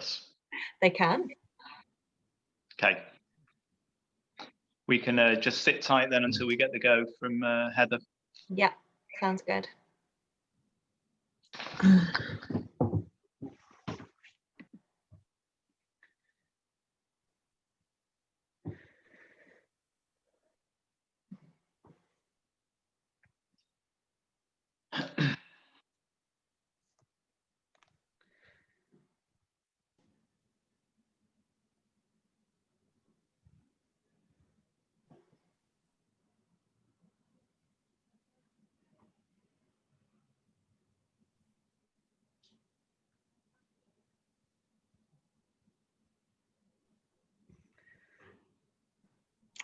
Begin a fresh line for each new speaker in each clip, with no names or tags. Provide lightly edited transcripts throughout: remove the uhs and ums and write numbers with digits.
us?
They can.
Okay. We can just sit tight then until we get the go from Heather.
Yeah, sounds good.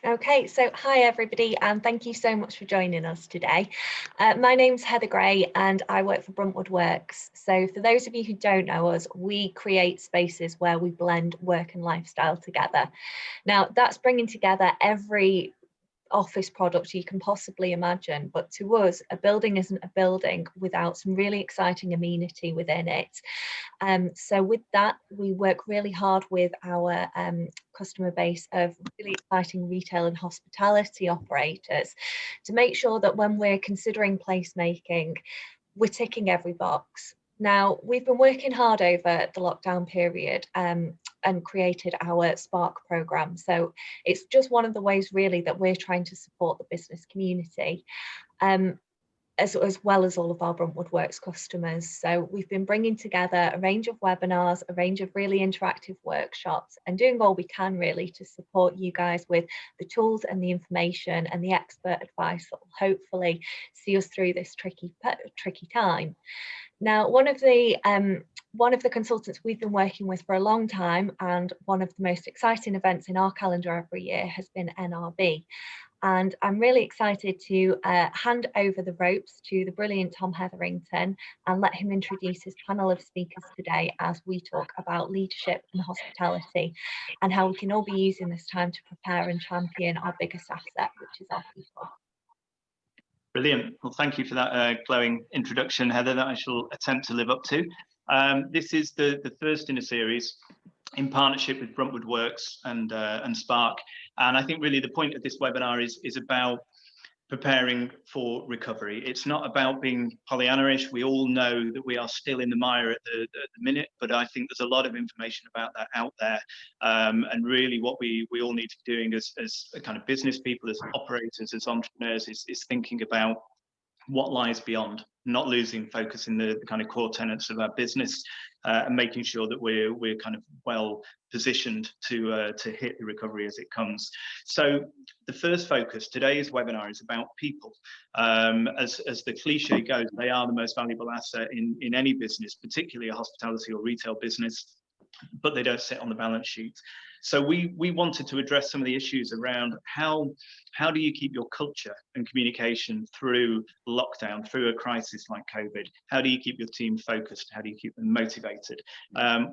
Okay, so hi everybody, and thank you so much for joining us today. My name's Heather Gray and I work for Bruntwood Works. So for those of you who don't know us, we create spaces where we blend work and lifestyle together. Now that's bringing together every office product you can possibly imagine, but to us a building isn't a building without some really exciting amenity within it. So with that, we work really hard with our customer base of really exciting retail and hospitality operators to make sure that when we're considering placemaking, we're ticking every box. Now, we've been working hard over the lockdown period and created our Spark programme. So it's just one of the ways really that we're trying to support the business community. As well as all of our Bruntwood Works customers. So we've been bringing together a range of webinars, a range of really interactive workshops, and doing all we can really to support you guys with the tools and the information and the expert advice that will hopefully see us through this tricky time. Now, one of the consultants we've been working with for a long time, and one of the most exciting events in our calendar every year, has been NRB. And I'm really excited to hand over the ropes to the brilliant Thom Hetherington and let him introduce his panel of speakers today as we talk about leadership and hospitality and how we can all be using this time to prepare and champion our biggest asset, which is our people.
Brilliant. Well, thank you for that glowing introduction, Heather, that I shall attempt to live up to. This is the first in a series in partnership with Bruntwood Works and Spark. And I think really the point of this webinar is about preparing for recovery. It's not about being Pollyanna-ish. We all know that we are still in the mire at the minute, but I think there's a lot of information about that out there. And really what we all need to be doing as kind of business people, as operators, as entrepreneurs, is thinking about what lies beyond, not losing focus in the kind of core tenets of our business, and making sure that we're kind of well positioned to hit the recovery as it comes. So the first focus, today's webinar, is about people. As the cliche goes, they are the most valuable asset in any business, particularly a hospitality or retail business, but they don't sit on the balance sheet. So we wanted to address some of the issues around how do you keep your culture and communication through lockdown, through a crisis like COVID? How do you keep your team focused? How do you keep them motivated?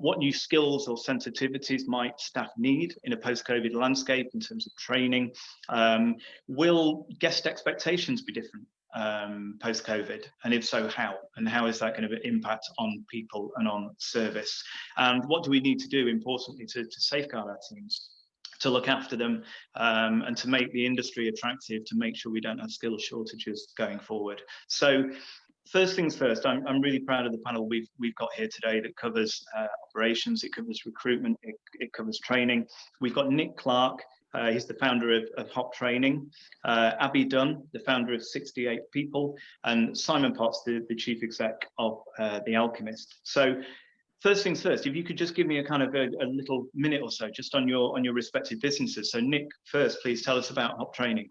What new skills or sensitivities might staff need in a post-COVID landscape in terms of training? Will guest expectations be different post-COVID, and if so, how? And how is that going to impact on people and on service? And what do we need to do, importantly, to safeguard our teams, to look after them, and to make the industry attractive, to make sure we don't have skill shortages going forward? So first things first, I'm really proud of the panel we've got here today that covers operations, it covers recruitment, it covers training. We've got Nick Clark. He's the founder of Hop Training, Abby Dunn, the founder of 68 People, and Simon Potts, the chief exec of The Alchemist. So first things first, if you could just give me a kind of a little minute or so just on your respective businesses. So Nick, first, please tell us about Hop Training.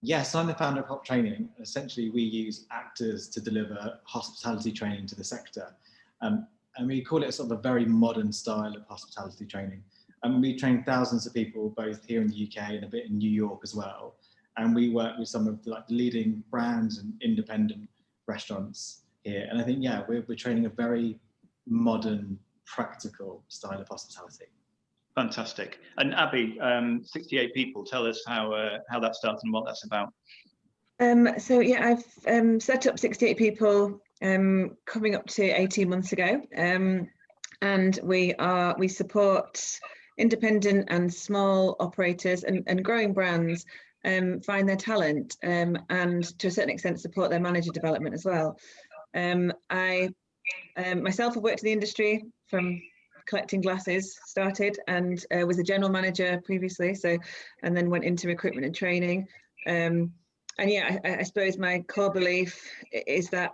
Yes, I'm the founder of Hop Training. Essentially, we use actors to deliver hospitality training to the sector. And we call it sort of a very modern style of hospitality training. And we train thousands of people, both here in the UK and a bit in New York as well. And we work with some of the leading brands and independent restaurants here. And I think, yeah, we're training a very modern, practical style of hospitality.
Fantastic. And Abby, 68 People, tell us how that started and what that's about.
So yeah, I've set up 68 People coming up to 18 months ago. and we support independent and small operators and growing brands find their talent, and to a certain extent support their manager development as well. I myself have worked in the industry from collecting glasses, started, and was a general manager previously, and then went into recruitment and training. And yeah, I suppose my core belief is that,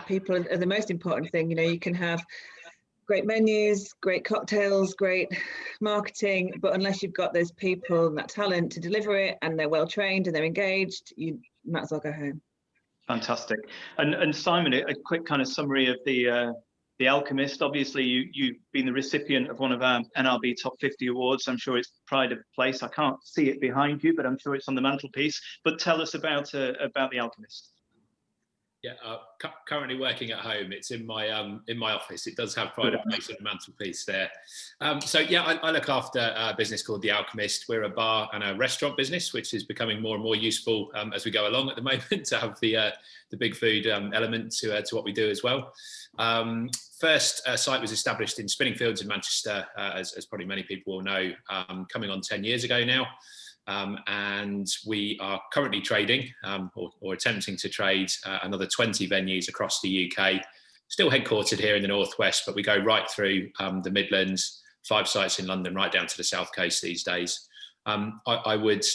people are the most important thing. You can have great menus, great cocktails, great marketing, but unless you've got those people and that talent to deliver it, and they're well trained and they're engaged, you might as well go home.
Fantastic. And Simon, a quick kind of summary of the Alchemist. Obviously, you've been the recipient of one of our NRB Top 50 awards. I'm sure it's pride of place. I can't see it behind you, but I'm sure it's on the mantelpiece. But tell us about the Alchemist.
Yeah, currently working at home. It's in my office. It does have pride of place on the mantelpiece there. So yeah, I look after a business called The Alchemist. We're a bar and a restaurant business, which is becoming more and more useful as we go along at the moment, to have the big food element to what we do as well. First site was established in Spinningfields in Manchester, as probably many people will know, coming on 10 years ago now. And we are currently trading or attempting to trade another 20 venues across the UK, still headquartered here in the Northwest, but we go right through the Midlands, 5 sites in London, right down to the South Coast these days. I would,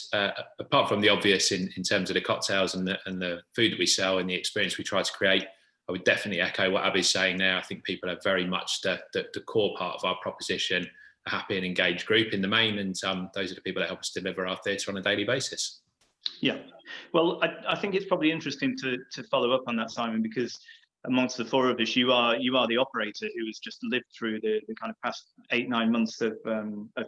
apart from the obvious in terms of the cocktails and the food that we sell and the experience we try to create, I would definitely echo what Abby's saying now. I think people are very much the core part of our proposition, a happy and engaged group in the main, and those are the people that help us deliver our theatre on a daily basis.
Yeah, well, I think it's probably interesting to follow up on that, Simon, because amongst the 4 of us, you are the operator who has just lived through the kind of past 8-9 months of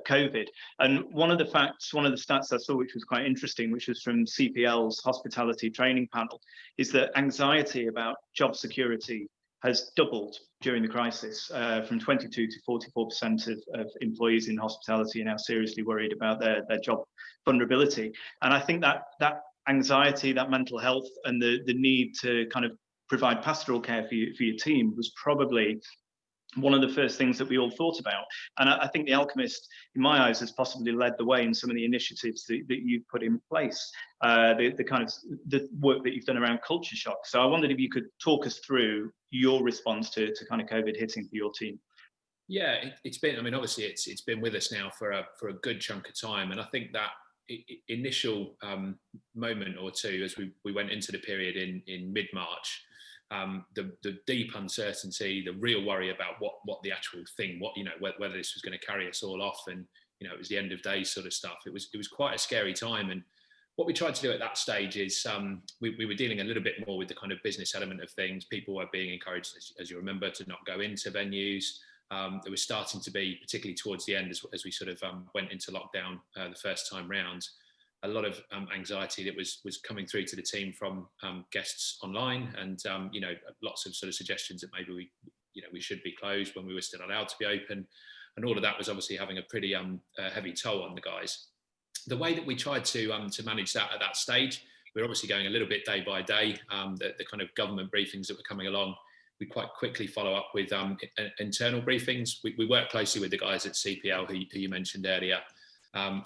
COVID. And one of the stats I saw, which was quite interesting, which was from CPL's hospitality training panel, is that anxiety about job security has doubled during the crisis, from 22 to 44% of employees in hospitality are now seriously worried about their job vulnerability. And I think that anxiety, that mental health, and the need to kind of provide pastoral care for your team was probably one of the first things that we all thought about. And I think The Alchemist, in my eyes, has possibly led the way in some of the initiatives that you've put in place, the work that you've done around culture shock. So I wondered if you could talk us through your response to kind of COVID hitting for your team.
Yeah, it's been, I mean, obviously it's been with us now for a good chunk of time. And I think that initial moment or two as we went into the period in mid-March, the deep uncertainty, the real worry about what the actual thing, whether this was going to carry us all off, and it was the end of days sort of stuff. It was quite a scary time, and what we tried to do at that stage is we were dealing a little bit more with the kind of business element of things. People were being encouraged, as you remember, to not go into venues. There was starting to be, particularly towards the end, as we sort of went into lockdown the first time round, a lot of anxiety that was coming through to the team from guests online, and lots of sort of suggestions that maybe we should be closed when we were still allowed to be open, and all of that was obviously having a pretty heavy toll on the guys. The way that we tried to manage that at that stage, we're obviously going a little bit day by day. The kind of government briefings that were coming along, we quite quickly follow up with internal briefings. We work closely with the guys at CPL who you mentioned earlier.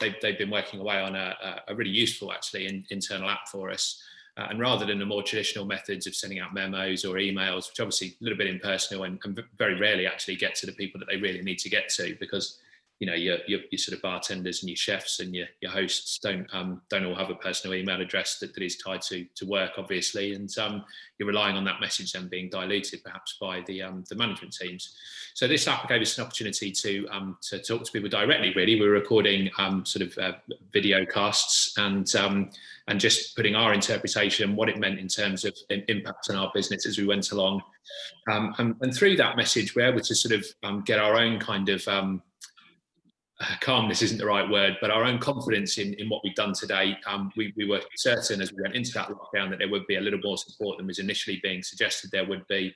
They've been working away on a really useful, actually, internal app for us. And rather than the more traditional methods of sending out memos or emails, which obviously a little bit impersonal and very rarely actually get to the people that they really need to get to, because your sort of bartenders and your chefs and your hosts don't all have a personal email address that is tied to work, obviously, and you're relying on that message then being diluted perhaps by the management teams. So this app gave us an opportunity to talk to people directly. Really, we were recording video casts and just putting our interpretation, what it meant in terms of impact on our business as we went along, and through that message, we're able to sort of get our own kind of calmness isn't the right word, but our own confidence in what we've done today. We were certain as we went into that lockdown that there would be a little more support than was initially being suggested there would be.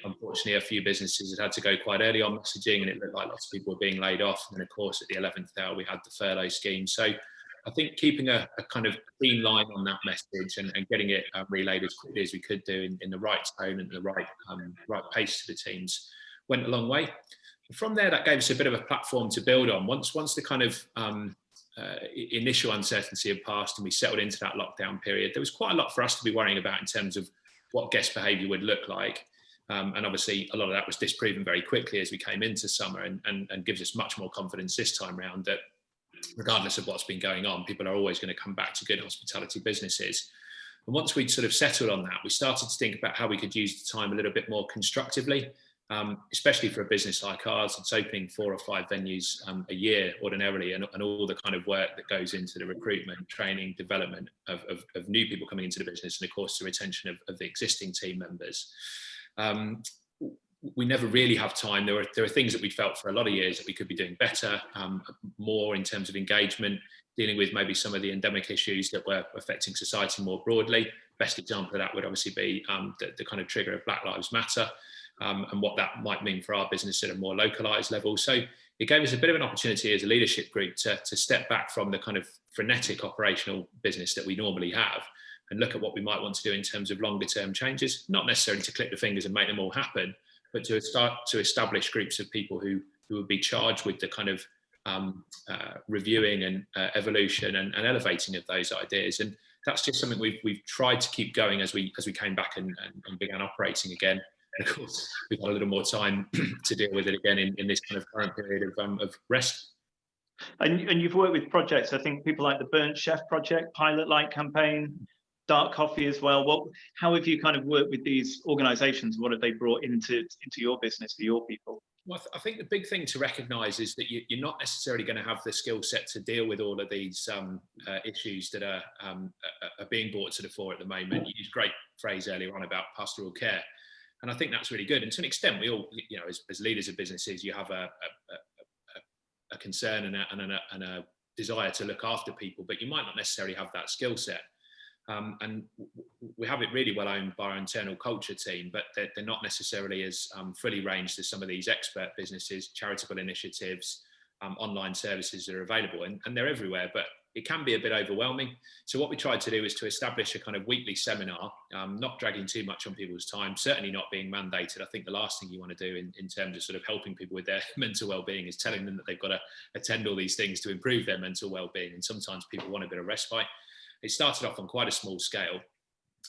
Unfortunately, a few businesses had to go quite early on messaging, and it looked like lots of people were being laid off. And of course, at the 11th hour, we had the furlough scheme. So I think keeping a kind of clean line on that message and getting it relayed as quickly as we could do in the right tone and the right pace to the teams went a long way. from there, that gave us a bit of a platform to build on. Once the kind of initial uncertainty had passed and we settled into that lockdown period, there was quite a lot for us to be worrying about in terms of what guest behaviour would look like. And obviously a lot of that was disproven very quickly as we came into summer, and gives us much more confidence this time round that regardless of what's been going on, people are always going to come back to good hospitality businesses. And once we'd sort of settled on that, we started to think about how we could use the time a little bit more constructively, especially for a business like ours. It's opening 4 or 5 venues a year ordinarily, and all the kind of work that goes into the recruitment, training, development of new people coming into the business, and of course the retention of the existing team members. We never really have time. There are things that we felt for a lot of years that we could be doing better, more in terms of engagement, dealing with maybe some of the endemic issues that were affecting society more broadly. Best example of that would obviously be the kind of trigger of Black Lives Matter, and what that might mean for our business at a more localised level. So it gave us a bit of an opportunity as a leadership group to step back from the kind of frenetic operational business that we normally have, and look at what we might want to do in terms of longer term changes, not necessarily to click the fingers and make them all happen, but to start to establish groups of people who would be charged with the kind of reviewing and evolution and elevating of those ideas. And that's just something we've tried to keep going as we came back and began operating again. And of course, we've got a little more time to deal with it again in this kind of current period of rest.
And you've worked with projects, I think people like the Burnt Chef project, Pilot Light campaign, Dark Coffee as well. How have you kind of worked with these organisations? What have they brought into your business for your people?
Well, I think the big thing to recognise is that you're not necessarily going to have the skill set to deal with all of these issues that are being brought to the fore at the moment. You used a great phrase earlier on about pastoral care, and I think that's really good. And to an extent, we all, as leaders of businesses, you have a concern and a desire to look after people, but you might not necessarily have that skill set. And we have it really well owned by our internal culture team, but they're not necessarily as fully ranged as some of these expert businesses, charitable initiatives, online services that are available, and they're everywhere, but it can be a bit overwhelming. So what we tried to do is to establish a kind of weekly seminar, not dragging too much on people's time, certainly not being mandated. I think the last thing you want to do in terms of sort of helping people with their mental well-being is telling them that they've got to attend all these things to improve their mental well-being, and sometimes people want a bit of respite. It started off on quite a small scale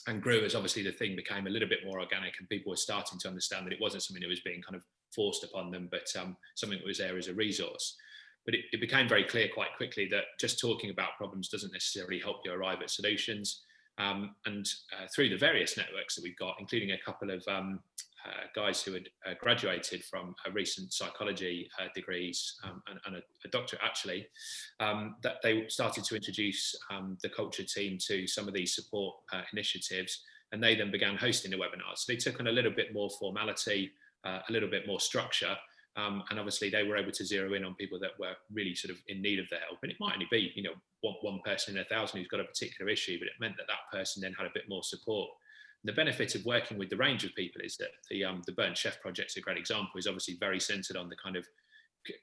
and grew as obviously the thing became a little bit more organic, and people were starting to understand that it wasn't something that was being kind of forced upon them, but something that was there as a resource. But it became very clear quite quickly that just talking about problems doesn't necessarily help you arrive at solutions. And through the various networks that we've got, including a couple of guys who had graduated from recent psychology degrees and a doctorate actually, that they started to introduce the culture team to some of these support initiatives, and they then began hosting the webinars. So they took on a little bit more formality, a little bit more structure, and obviously they were able to zero in on people that were really sort of in need of their help. And it might only be, one person in 1,000 who's got a particular issue, but it meant that that person then had a bit more support. The benefit of working with the range of people is that the Burnt Chef project's a great example, is obviously very centred on the kind of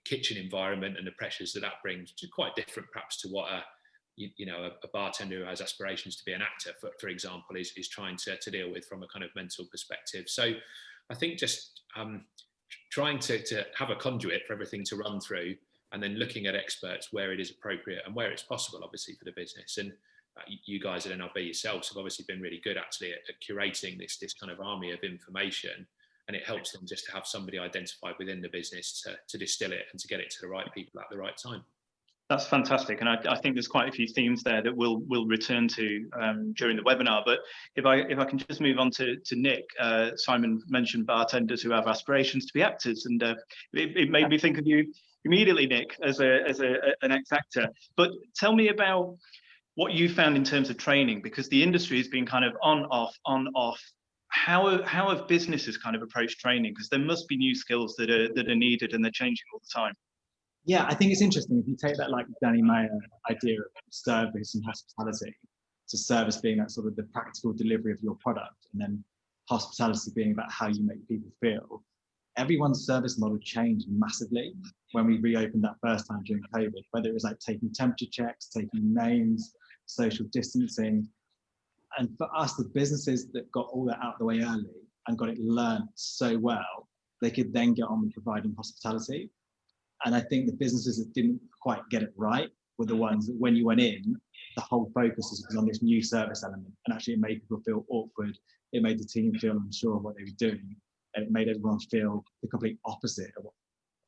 kitchen environment and the pressures that brings, which is quite different perhaps to what a bartender who has aspirations to be an actor, for example, is trying to deal with from a kind of mental perspective. So I think just trying to have a conduit for everything to run through, and then looking at experts where it is appropriate and where it's possible, obviously, for the business. And you guys at NRB yourselves have obviously been really good actually at curating this kind of army of information, and it helps them just to have somebody identified within the business to distill it and to get it to the right people at the right time.
That's fantastic, and I think there's quite a few themes there that we'll return to during the webinar. But if I can just move on to Nick, Simon mentioned bartenders who have aspirations to be actors, and it made me think of you immediately, Nick, as an ex-actor. But tell me about what you found in terms of training, because the industry has been kind of on off. How have businesses kind of approached training? Because there must be new skills that are needed, and they're changing all the time.
Yeah, I think it's interesting if you take that like Danny Mayer idea of service and hospitality, to service being that sort of the practical delivery of your product, and then hospitality being about how you make people feel. Everyone's service model changed massively when we reopened that first time during COVID, whether it was like taking temperature checks, taking names, social distancing. And for us, the businesses that got all that out of the way early and got it learned so well they could then get on with providing hospitality. And I think the businesses that didn't quite get it right were the ones that when you went in, the whole focus was on this new service element, and actually it made people feel awkward. It made the team feel unsure of what they were doing, and it made everyone feel the complete opposite of what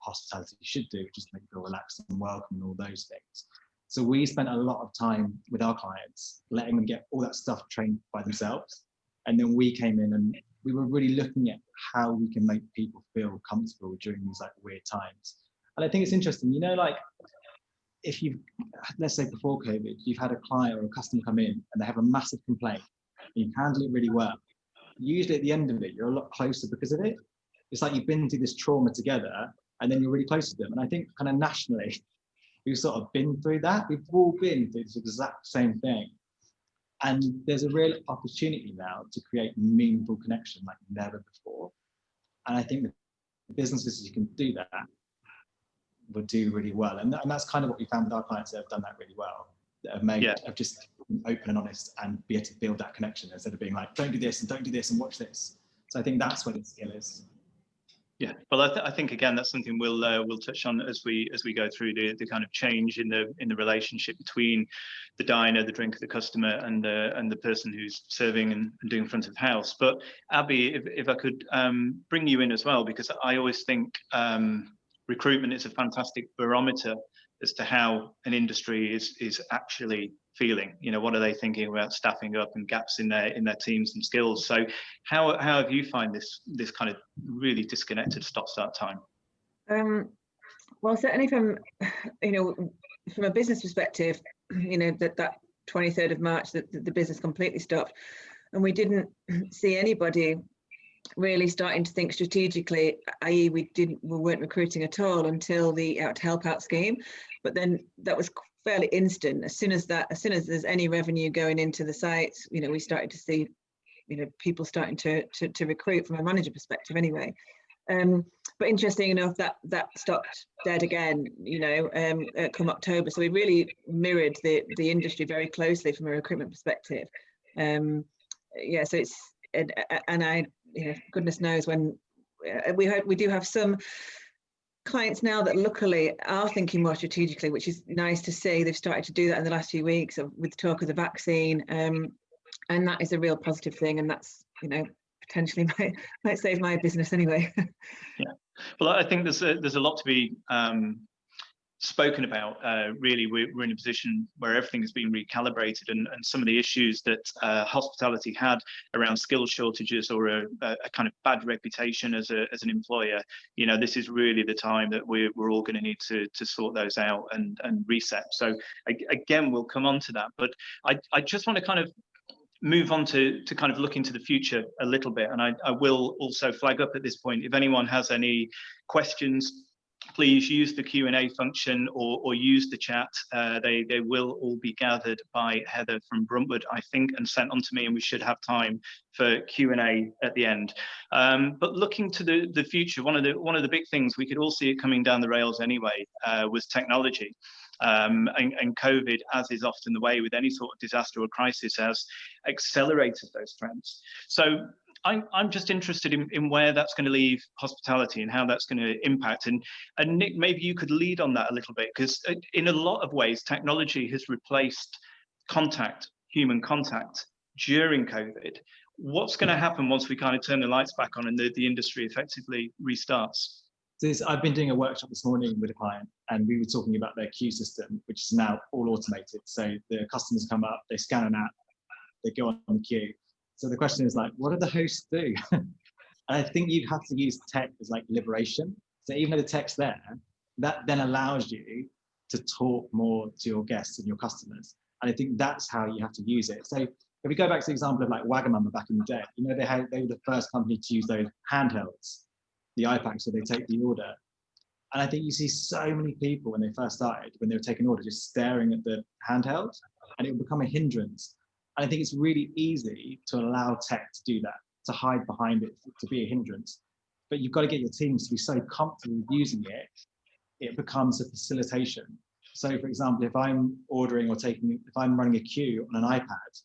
hospitality should do, which is make people feel relaxed and welcome and all those things. So we spent a lot of time with our clients, letting them get all that stuff trained by themselves. And then we came in and we were really looking at how we can make people feel comfortable during these like weird times. And I think it's interesting, you know, like if you, let's say before COVID, you've had a client or a customer come in and they have a massive complaint, and you handle it really well. Usually at the end of it, you're a lot closer because of it. It's like you've been through this trauma together and then you're really close to them. And I think kind of nationally, we've sort of been through that. We've all been through this exact same thing. And there's a real opportunity now to create meaningful connection like never before. And I think the businesses who can do that will do really well. And that's kind of what we found with our clients that have done that really well, that have made, have just been open and honest and be able to build that connection instead of being like, don't do this and watch this. So I think that's where the skill is.
Yeah, well, I think again that's something we'll touch on as we go through the kind of change in the relationship between the diner, the drinker, the customer, and the person who's serving and doing front of house. But Abby, if I could bring you in as well, because I always think recruitment is a fantastic barometer as to how an industry is actually feeling. You know, what are they thinking about staffing up and gaps in their teams and skills? So how have you find this kind of really disconnected stop-start time?
Well, certainly from, you know, from a business perspective, you know, that 23rd of March that the business completely stopped, and we didn't see anybody really starting to think strategically, i.e. we weren't recruiting at all until the Out to Help Out scheme. But then that was fairly instant. As soon as there's any revenue going into the sites, you know, we started to see, you know, people starting to recruit from a manager perspective anyway. But interesting enough, that stopped dead again, you know, come October. So we really mirrored the industry very closely from a recruitment perspective. Yeah, so it's, and I, you know, goodness knows when we do have some clients now that luckily are thinking more strategically, which is nice to see. They've started to do that in the last few weeks with talk of the vaccine, and that is a real positive thing. And that's, you know, potentially might save my business anyway.
Yeah, well, I think there's a lot to be spoken about. Really, we're in a position where everything is being recalibrated, and some of the issues that hospitality had around skill shortages or a kind of bad reputation as an employer, you know, this is really the time that we're all going to need to sort those out and reset. So again, we'll come on to that, but I just want to kind of move on to kind of look into the future a little bit, and I will also flag up at this point if anyone has any questions. Please use the Q&A function or use the chat. They will all be gathered by Heather from Bruntwood, I think, and sent on to me, and we should have time for Q&A at the end. But looking to the future, one of the big things we could all see it coming down the rails anyway was technology. And COVID, as is often the way with any sort of disaster or crisis, has accelerated those trends. So I'm just interested in where that's going to leave hospitality and how that's going to impact. And Nick, maybe you could lead on that a little bit, because in a lot of ways, technology has replaced human contact during COVID. What's going to happen once we kind of turn the lights back on and the industry effectively restarts?
So I've been doing a workshop this morning with a client, and we were talking about their queue system, which is now all automated. So the customers come up, they scan an app, they go on the queue. So the question is like, what do the hosts do? And I think you have to use tech as like liberation. So even though the tech's there, that then allows you to talk more to your guests and your customers. And I think that's how you have to use it. So if we go back to the example of like Wagamama back in the day, you know, they were the first company to use those handhelds, the iPads, so they take the order. And I think you see so many people when they first started, when they were taking order, just staring at the handheld, and it would become a hindrance. And I think it's really easy to allow tech to do that, to hide behind it, to be a hindrance. But you've got to get your teams to be so comfortable with using it, it becomes a facilitation. So for example, if I'm ordering or if I'm running a queue on an iPad,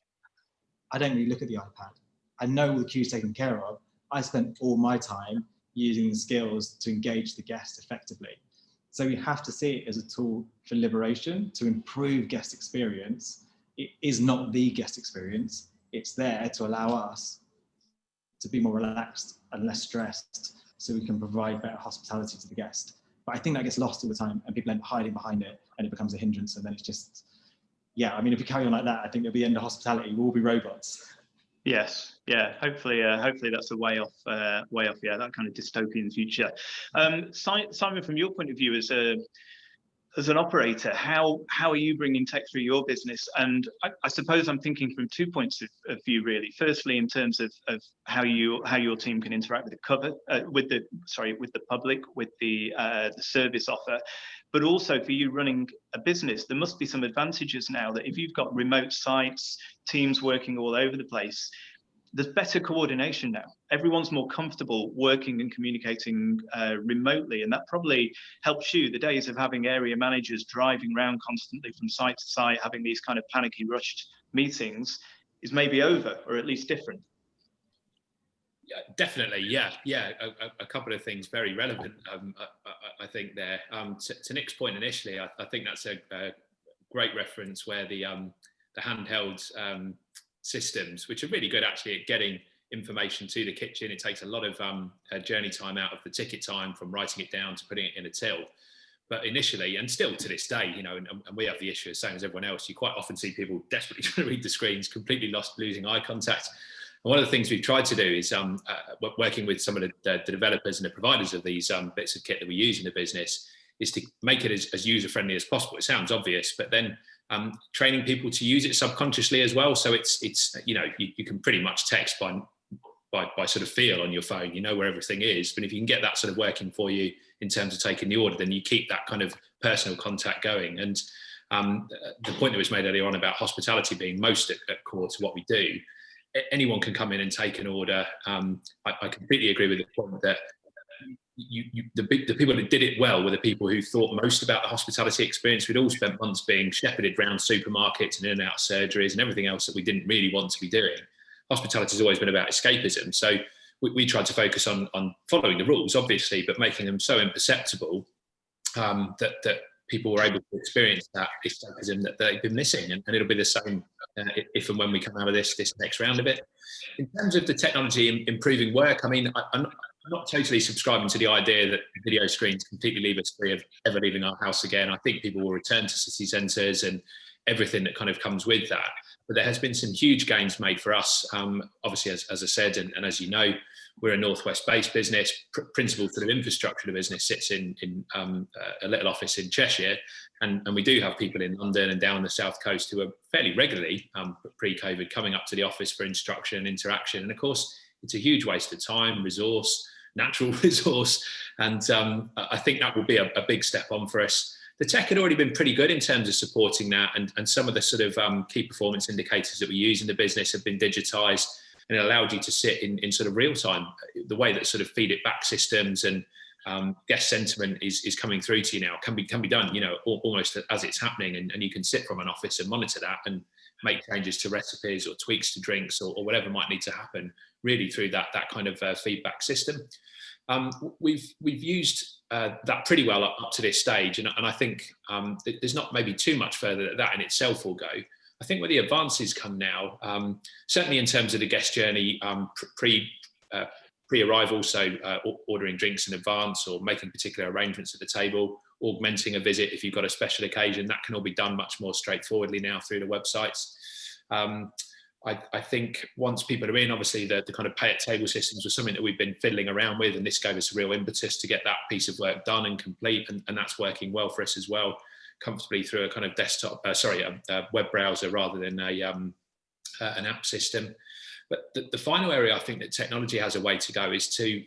I don't really look at the iPad. I know all the queue's taken care of. I spent all my time using the skills to engage the guest effectively. So we have to see it as a tool for liberation, to improve guest experience. It is not the guest experience. It's there to allow us to be more relaxed and less stressed, so we can provide better hospitality to the guest. But I think that gets lost all the time, and people end up hiding behind it, and it becomes a hindrance. And then it's just, yeah, I mean, if we carry on like that, I think at the end of hospitality, we'll all be robots.
Yes, yeah. Hopefully that's a way off. Yeah, that kind of dystopian future. Simon, from your point of view as an operator, how are you bringing tech through your business? And I suppose I'm thinking from 2 points of view, really. Firstly, in terms of how your team can interact with the public, with the service offer, but also for you running a business, there must be some advantages now that if you've got remote sites, teams working all over the place, there's better coordination now. Everyone's more comfortable working and communicating remotely, and that probably helps you. The days of having area managers driving around constantly from site to site, having these kind of panicky rushed meetings, is maybe over, or at least different.
Yeah, definitely. Yeah. A couple of things very relevant, I think there. To Nick's point initially, I think that's a great reference where the handheld systems, which are really good actually at getting information to the kitchen. It takes a lot of journey time out of the ticket time from writing it down to putting it in a till. But initially, and still to this day, you know, and we have the issue, same as everyone else, you quite often see people desperately trying to read the screens, completely losing eye contact. And one of the things we've tried to do is working with some of the developers and the providers of these bits of kit that we use in the business, is to make it as user-friendly as possible. It sounds obvious, but then training people to use it subconsciously as well. So it's you know, you can pretty much text by sort of feel on your phone, you know where everything is. But if you can get that sort of working for you in terms of taking the order, then you keep that kind of personal contact going. And the point that was made earlier on about hospitality being most at core to what we do, anyone can come in and take an order. I completely agree with the point that the people that did it well were the people who thought most about the hospitality experience. We'd all spent months being shepherded around supermarkets and in and out of surgeries and everything else that we didn't really want to be doing. Hospitality has always been about escapism. So we tried to focus on following the rules, obviously, but making them so imperceptible that people were able to experience that escapism that they've been missing. And it'll be the same if and when we come out of this next round of it. In terms of the technology improving work, I mean, I'm not totally subscribing to the idea that video screens completely leave us free of ever leaving our house again. I think people will return to city centres and everything that kind of comes with that. But there has been some huge gains made for us. Obviously, as I said, and as you know, we're a Northwest-based business. Principal sort of infrastructure of the business sits in a little office in Cheshire, and we do have people in London and down the south coast who are fairly regularly, pre-COVID, coming up to the office for instruction and interaction. And of course, it's a huge waste of time, resource, natural resource, and I think that will be a big step on for us. The tech had already been pretty good in terms of supporting that, and some of the sort of key performance indicators that we use in the business have been digitized, and it allowed you to sit in sort of real time. The way that sort of feed it back systems and guest sentiment is coming through to you now can be done, you know, almost as it's happening, and you can sit from an office and monitor that and make changes to recipes or tweaks to drinks or whatever might need to happen really through that kind of feedback system. We've used that pretty well up to this stage, and I think there's not maybe too much further that in itself will go. I think where the advances come now, certainly in terms of the guest journey, pre-arrival, so ordering drinks in advance or making particular arrangements at the table, augmenting a visit if you've got a special occasion, that can all be done much more straightforwardly now through the websites. I think once people are in, obviously the kind of pay at table systems was something that we've been fiddling around with, and this gave us a real impetus to get that piece of work done and complete, and that's working well for us as well, comfortably through a kind of desktop, a web browser rather than an app system. But the final area I think that technology has a way to go is to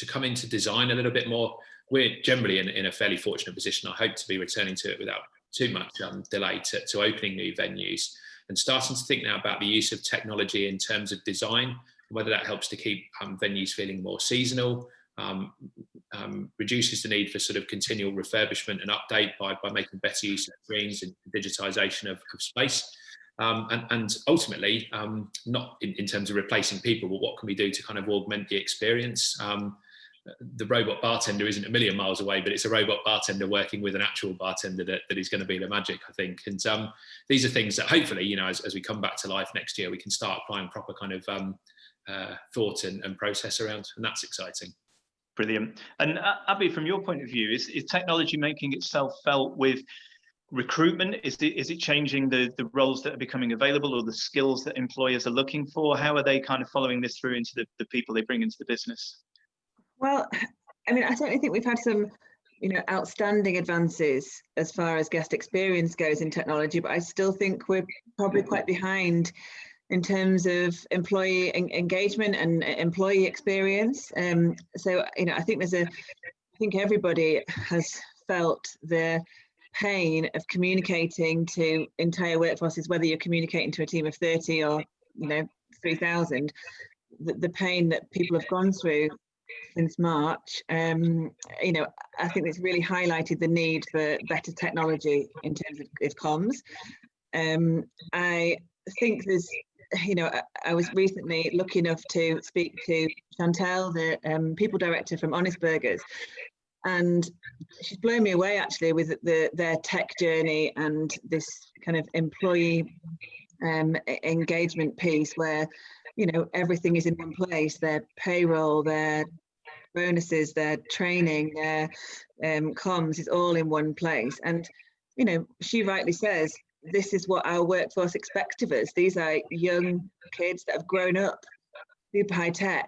come into design a little bit more. We're generally in a fairly fortunate position. I hope to be returning to it without too much delay to opening new venues, and starting to think now about the use of technology in terms of design, whether that helps to keep venues feeling more seasonal, reduces the need for sort of continual refurbishment and update by making better use of screens and digitisation of space. And ultimately, not in terms of replacing people, but what can we do to kind of augment the experience? the robot bartender isn't a million miles away, but it's a robot bartender working with an actual bartender that is going to be the magic, I think. And these are things that hopefully, you know, as we come back to life next year, we can start applying proper kind of thought and process around, and that's exciting.
Brilliant. And Abby, from your point of view, is technology making itself felt with recruitment? Is it changing the roles that are becoming available, or the skills that employers are looking for? How are they kind of following this through into the people they bring into the business?
Well, I mean, I certainly think we've had some, you know, outstanding advances as far as guest experience goes in technology, but I still think we're probably quite behind in terms of employee engagement and employee experience. So, you know, I think everybody has felt the pain of communicating to entire workforces, whether you're communicating to a team of 30 or, you know, 3,000, the pain that people have gone through since March. You know, I think it's really highlighted the need for better technology in terms of comms. I think there's, you know, I was recently lucky enough to speak to Chantel, the people director from Honest Burgers, and she's blown me away actually with their tech journey and this kind of employee engagement piece where, you know, everything is in one place: their payroll, their bonuses, their training, their comms is all in one place. And, you know, she rightly says, this is what our workforce expects of us. These are young kids that have grown up super high tech.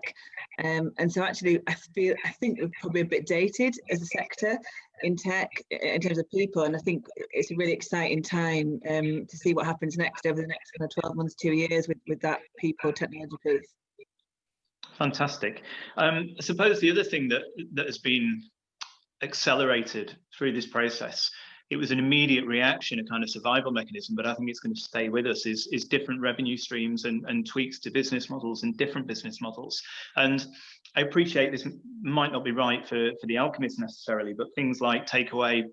And so actually, I think we're probably a bit dated as a sector in tech in terms of people. And I think it's a really exciting time to see what happens next over the next kind of 12 months, 2 years with that people technology piece.
Fantastic. I suppose the other thing that has been accelerated through this process, it was an immediate reaction, a kind of survival mechanism, but I think it's going to stay with us, is different revenue streams and tweaks to business models and different business models. And I appreciate this might not be right for the alchemists necessarily, but things like takeaway,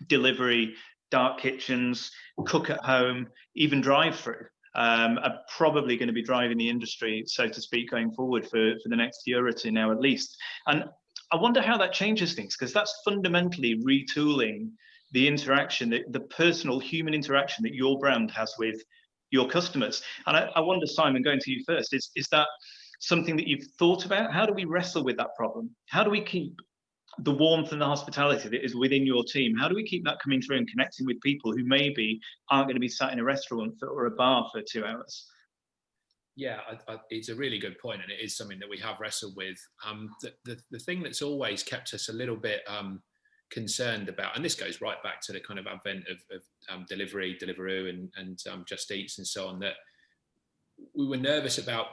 delivery, dark kitchens, cook at home, even drive-through are probably going to be driving the industry, so to speak, going forward for the next year or two now at least. And I wonder how that changes things, because that's fundamentally retooling the interaction, the personal human interaction that your brand has with your customers. And I wonder, Simon, going to you first, is that something that you've thought about? How do we wrestle with that problem? How do we keep the warmth and the hospitality that is within your team? How do we keep that coming through and connecting with people who maybe aren't going to be sat in a restaurant or a bar for 2 hours?
Yeah, it's a really good point, and it is something that we have wrestled with. The thing that's always kept us a little bit concerned about, and this goes right back to the kind of advent of delivery, Deliveroo and Just Eats and so on, that we were nervous about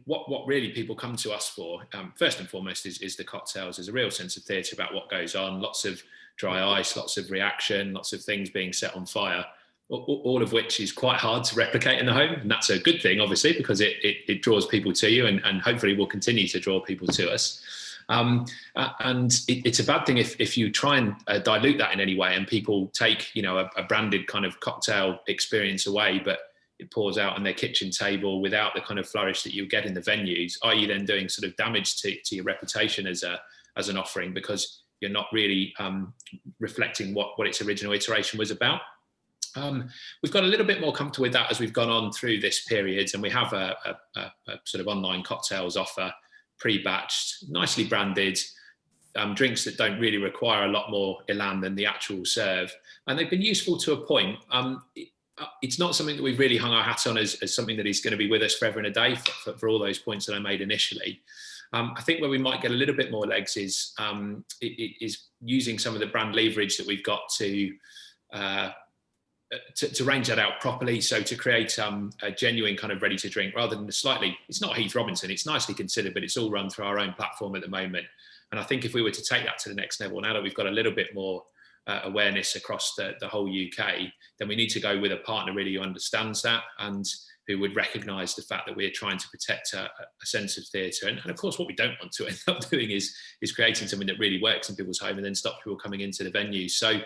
what really people come to us for. First and foremost is the cocktails. There's a real sense of theatre about what goes on, lots of dry ice, lots of reaction, lots of things being set on fire, all of which is quite hard to replicate in the home. And that's a good thing, obviously, because it draws people to you and hopefully will continue to draw people to us. And it's a bad thing if you try and dilute that in any way and people take, you know, a branded kind of cocktail experience away, but it pours out on their kitchen table without the kind of flourish that you get in the venues. Are you then doing sort of damage to your reputation as an offering, because you're not really reflecting what its original iteration was about? We've got a little bit more comfortable with that as we've gone on through this period, and we have a sort of online cocktails offer, pre-batched, nicely branded, drinks that don't really require a lot more elan than the actual serve, and they've been useful to a point. It's not something that we've really hung our hat on as something that is going to be with us forever and a day for all those points that I made initially. I think where we might get a little bit more legs is using some of the brand leverage that we've got to range that out properly. So to create a genuine kind of ready to drink, rather than it's not Heath Robinson, it's nicely considered, but it's all run through our own platform at the moment. And I think if we were to take that to the next level, now that we've got a little bit more awareness across the whole UK, then we need to go with a partner really who understands that and who would recognise the fact that we're trying to protect a sense of theatre. And of course, what we don't want to end up doing is creating something that really works in people's home and then stops people coming into the venues. So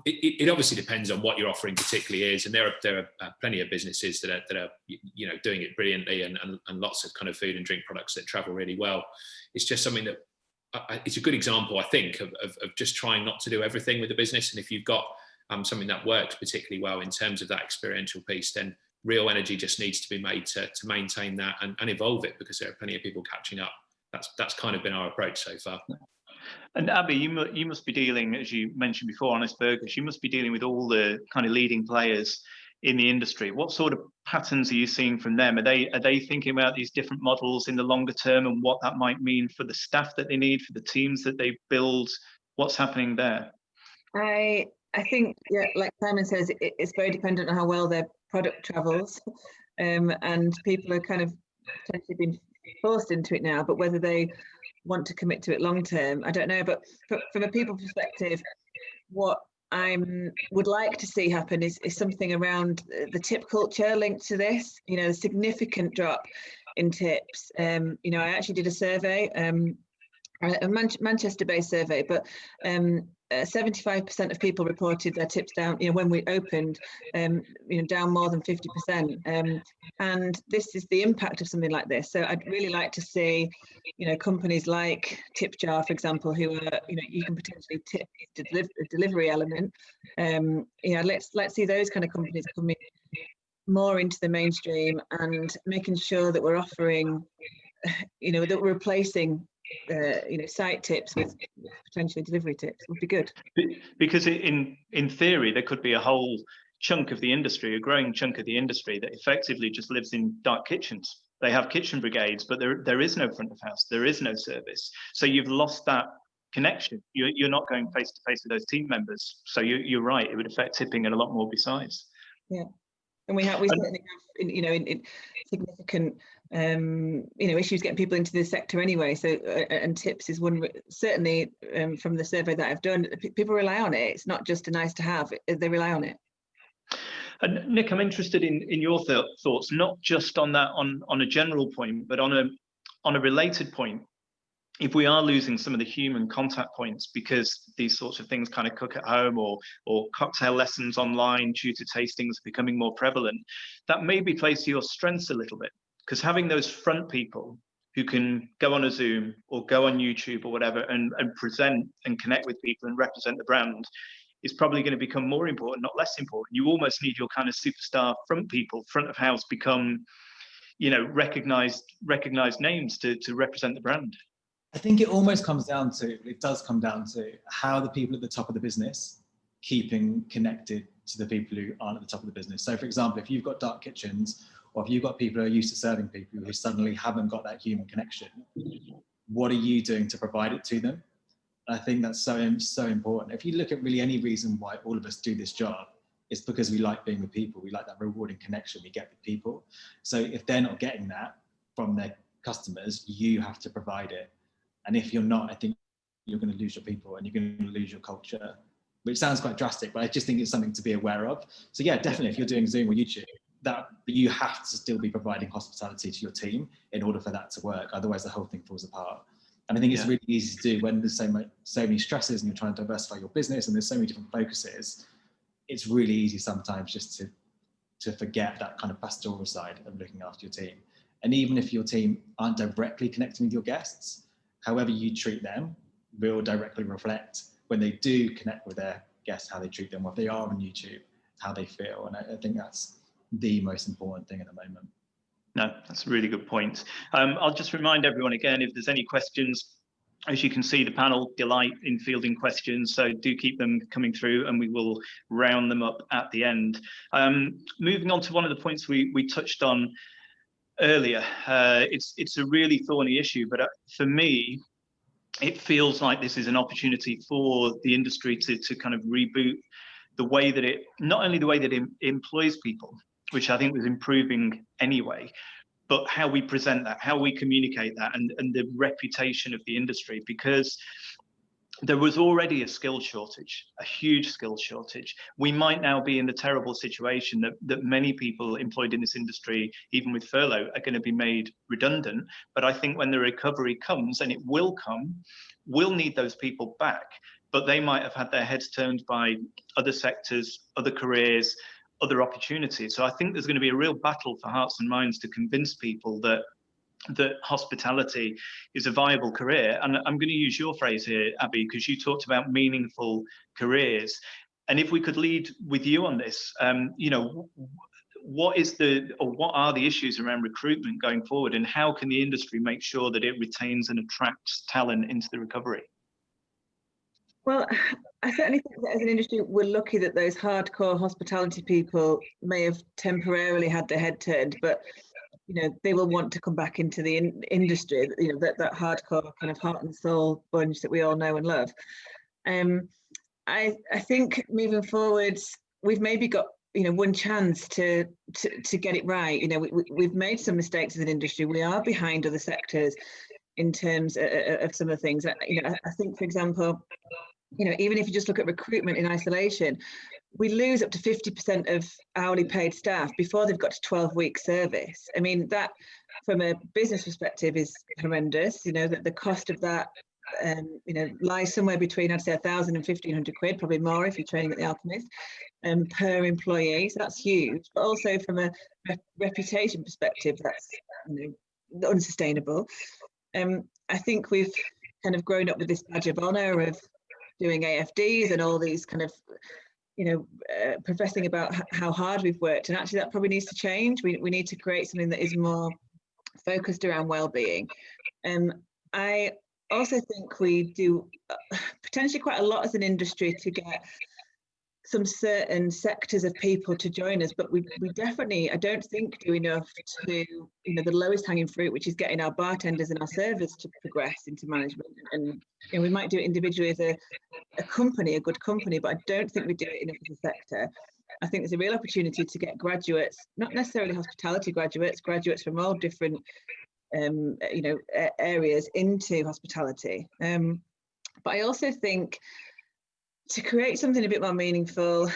it obviously depends on what your offering particularly is, and there are plenty of businesses that are you know, doing it brilliantly, and lots of kind of food and drink products that travel really well. It's just something that it's a good example, I think, of just trying not to do everything with the business. And if you've got something that works particularly well in terms of that experiential piece, then real energy just needs to be made to maintain that and evolve it, because there are plenty of people catching up. That's kind of been our approach so far.
And Abby, you must be dealing, as you mentioned before, Honest Burgers, you must be dealing with all the kind of leading players in the industry. What sort of patterns are you seeing from them? Are they thinking about these different models in the longer term and what that might mean for the staff that they need, for the teams that they build? What's happening there?
I think, yeah, like Simon says, it's very dependent on how well their product travels, and people are kind of potentially being forced into it now, but whether they want to commit to it long term, I don't know. But from a people perspective, what I would like to see happen is something around the tip culture linked to this. You know, a significant drop in tips. You know, I actually did a survey, a Manchester-based survey, but 75% of people reported their tips down, you know, when we opened, you know, down more than 50%. And this is the impact of something like this. So I'd really like to see, you know, companies like TipJar, for example, who are, you know, you can potentially tip the delivery element. You know, let's see those kind of companies coming more into the mainstream and making sure that we're offering, you know, that we're replacing you know, site tips with potentially delivery tips would be good.
Because in theory, there could be a whole chunk of the industry, a growing chunk of the industry that effectively just lives in dark kitchens. They have kitchen brigades, but there is no front of house, there is no service. So you've lost that connection. You're not going face to face with those team members. So you're right, it would affect tipping and a lot more besides. Yeah.
And we certainly have, you know, in significant, you know, issues getting people into this sector anyway. So, and tips is one, certainly from the survey that I've done, people rely on it. It's not just a nice to have, they rely on it.
And Nick, I'm interested in your thoughts, not just on that, on a general point, but on a related point. If we are losing some of the human contact points because these sorts of things kind of cook at home, or cocktail lessons online due to tastings becoming more prevalent, that maybe plays to your strengths a little bit, because having those front people who can go on a Zoom or go on YouTube or whatever and present and connect with people and represent the brand is probably going to become more important, not less important. You almost need your kind of superstar front people, front of house, become, you know, recognized names to represent the brand.
I think it almost comes down to, it does come down to how the people at the top of the business keeping connected to the people who aren't at the top of the business. So for example, if you've got dark kitchens, or if you've got people who are used to serving people who suddenly haven't got that human connection, what are you doing to provide it to them? And I think that's so important. If you look at really any reason why all of us do this job, it's because we like being with people. We like that rewarding connection we get with people. So if they're not getting that from their customers, you have to provide it. And if you're not, I think you're going to lose your people and you're going to lose your culture, which sounds quite drastic, but I just think it's something to be aware of. So yeah, definitely, if you're doing Zoom or YouTube, but you have to still be providing hospitality to your team in order for that to work. Otherwise, the whole thing falls apart. And I think it's really easy to do when there's so many stresses and you're trying to diversify your business and there's so many different focuses. It's really easy sometimes just to forget that kind of pastoral side of looking after your team. And even if your team aren't directly connecting with your guests, however you treat them will directly reflect when they do connect with their guests, how they treat them, or if they are on YouTube, how they feel. And I think that's the most important thing at the moment.
No, that's a really good point. I'll just remind everyone again, if there's any questions, as you can see, the panel delight in fielding questions, so do keep them coming through and we will round them up at the end. Moving on to one of the points we touched on earlier, it's a really thorny issue, but for me, it feels like this is an opportunity for the industry to kind of reboot the way that it, not only the way that it employs people, which I think was improving anyway, but how we present that, how we communicate that, and the reputation of the industry, because there was already a skill shortage, a huge skill shortage. We might now be in the terrible situation that many people employed in this industry, even with furlough, are going to be made redundant. But I think when the recovery comes, and it will come, we'll need those people back. But they might have had their heads turned by other sectors, other careers, other opportunities. So I think there's going to be a real battle for hearts and minds to convince people that that hospitality is a viable career. And I'm going to use your phrase here, Abby, because you talked about meaningful careers. And if we could lead with you on this, you know, what are the issues around recruitment going forward, and how can the industry make sure that it retains and attracts talent into the recovery?
Well, I certainly think that as an industry, we're lucky that those hardcore hospitality people may have temporarily had their head turned, but you know, they will want to come back into the industry, you know, that hardcore kind of heart and soul bunch that we all know and love. I think moving forwards, we've maybe got, you know, one chance to get it right. You know, we've made some mistakes as an industry. We are behind other sectors in terms of some of the things. You know, I think, for example, you know, even if you just look at recruitment in isolation, we lose up to 50% of hourly paid staff before they've got to 12-week service. I mean, that from a business perspective is horrendous. You know, that the cost of that, you know, lies somewhere between, I'd say, 1,000 and 1,500 quid, probably more if you're training at the Alchemist, per employee. So that's huge. But also from a reputation perspective, that's, you know, unsustainable. I think we've kind of grown up with this badge of honour of doing AFDs and all these kind of, you know, professing about how hard we've worked, and actually that probably needs to change. We need to create something that is more focused around well-being. I also think we do potentially quite a lot as an industry to get some certain sectors of people to join us, but we definitely, I don't think, do enough to, you know, the lowest hanging fruit, which is getting our bartenders and our servers to progress into management. And you know, we might do it individually as a company, a good company, but I don't think we do it enough as a sector. I think there's a real opportunity to get graduates, not necessarily hospitality graduates from all different you know, areas into hospitality. But I also think to create something a bit more meaningful,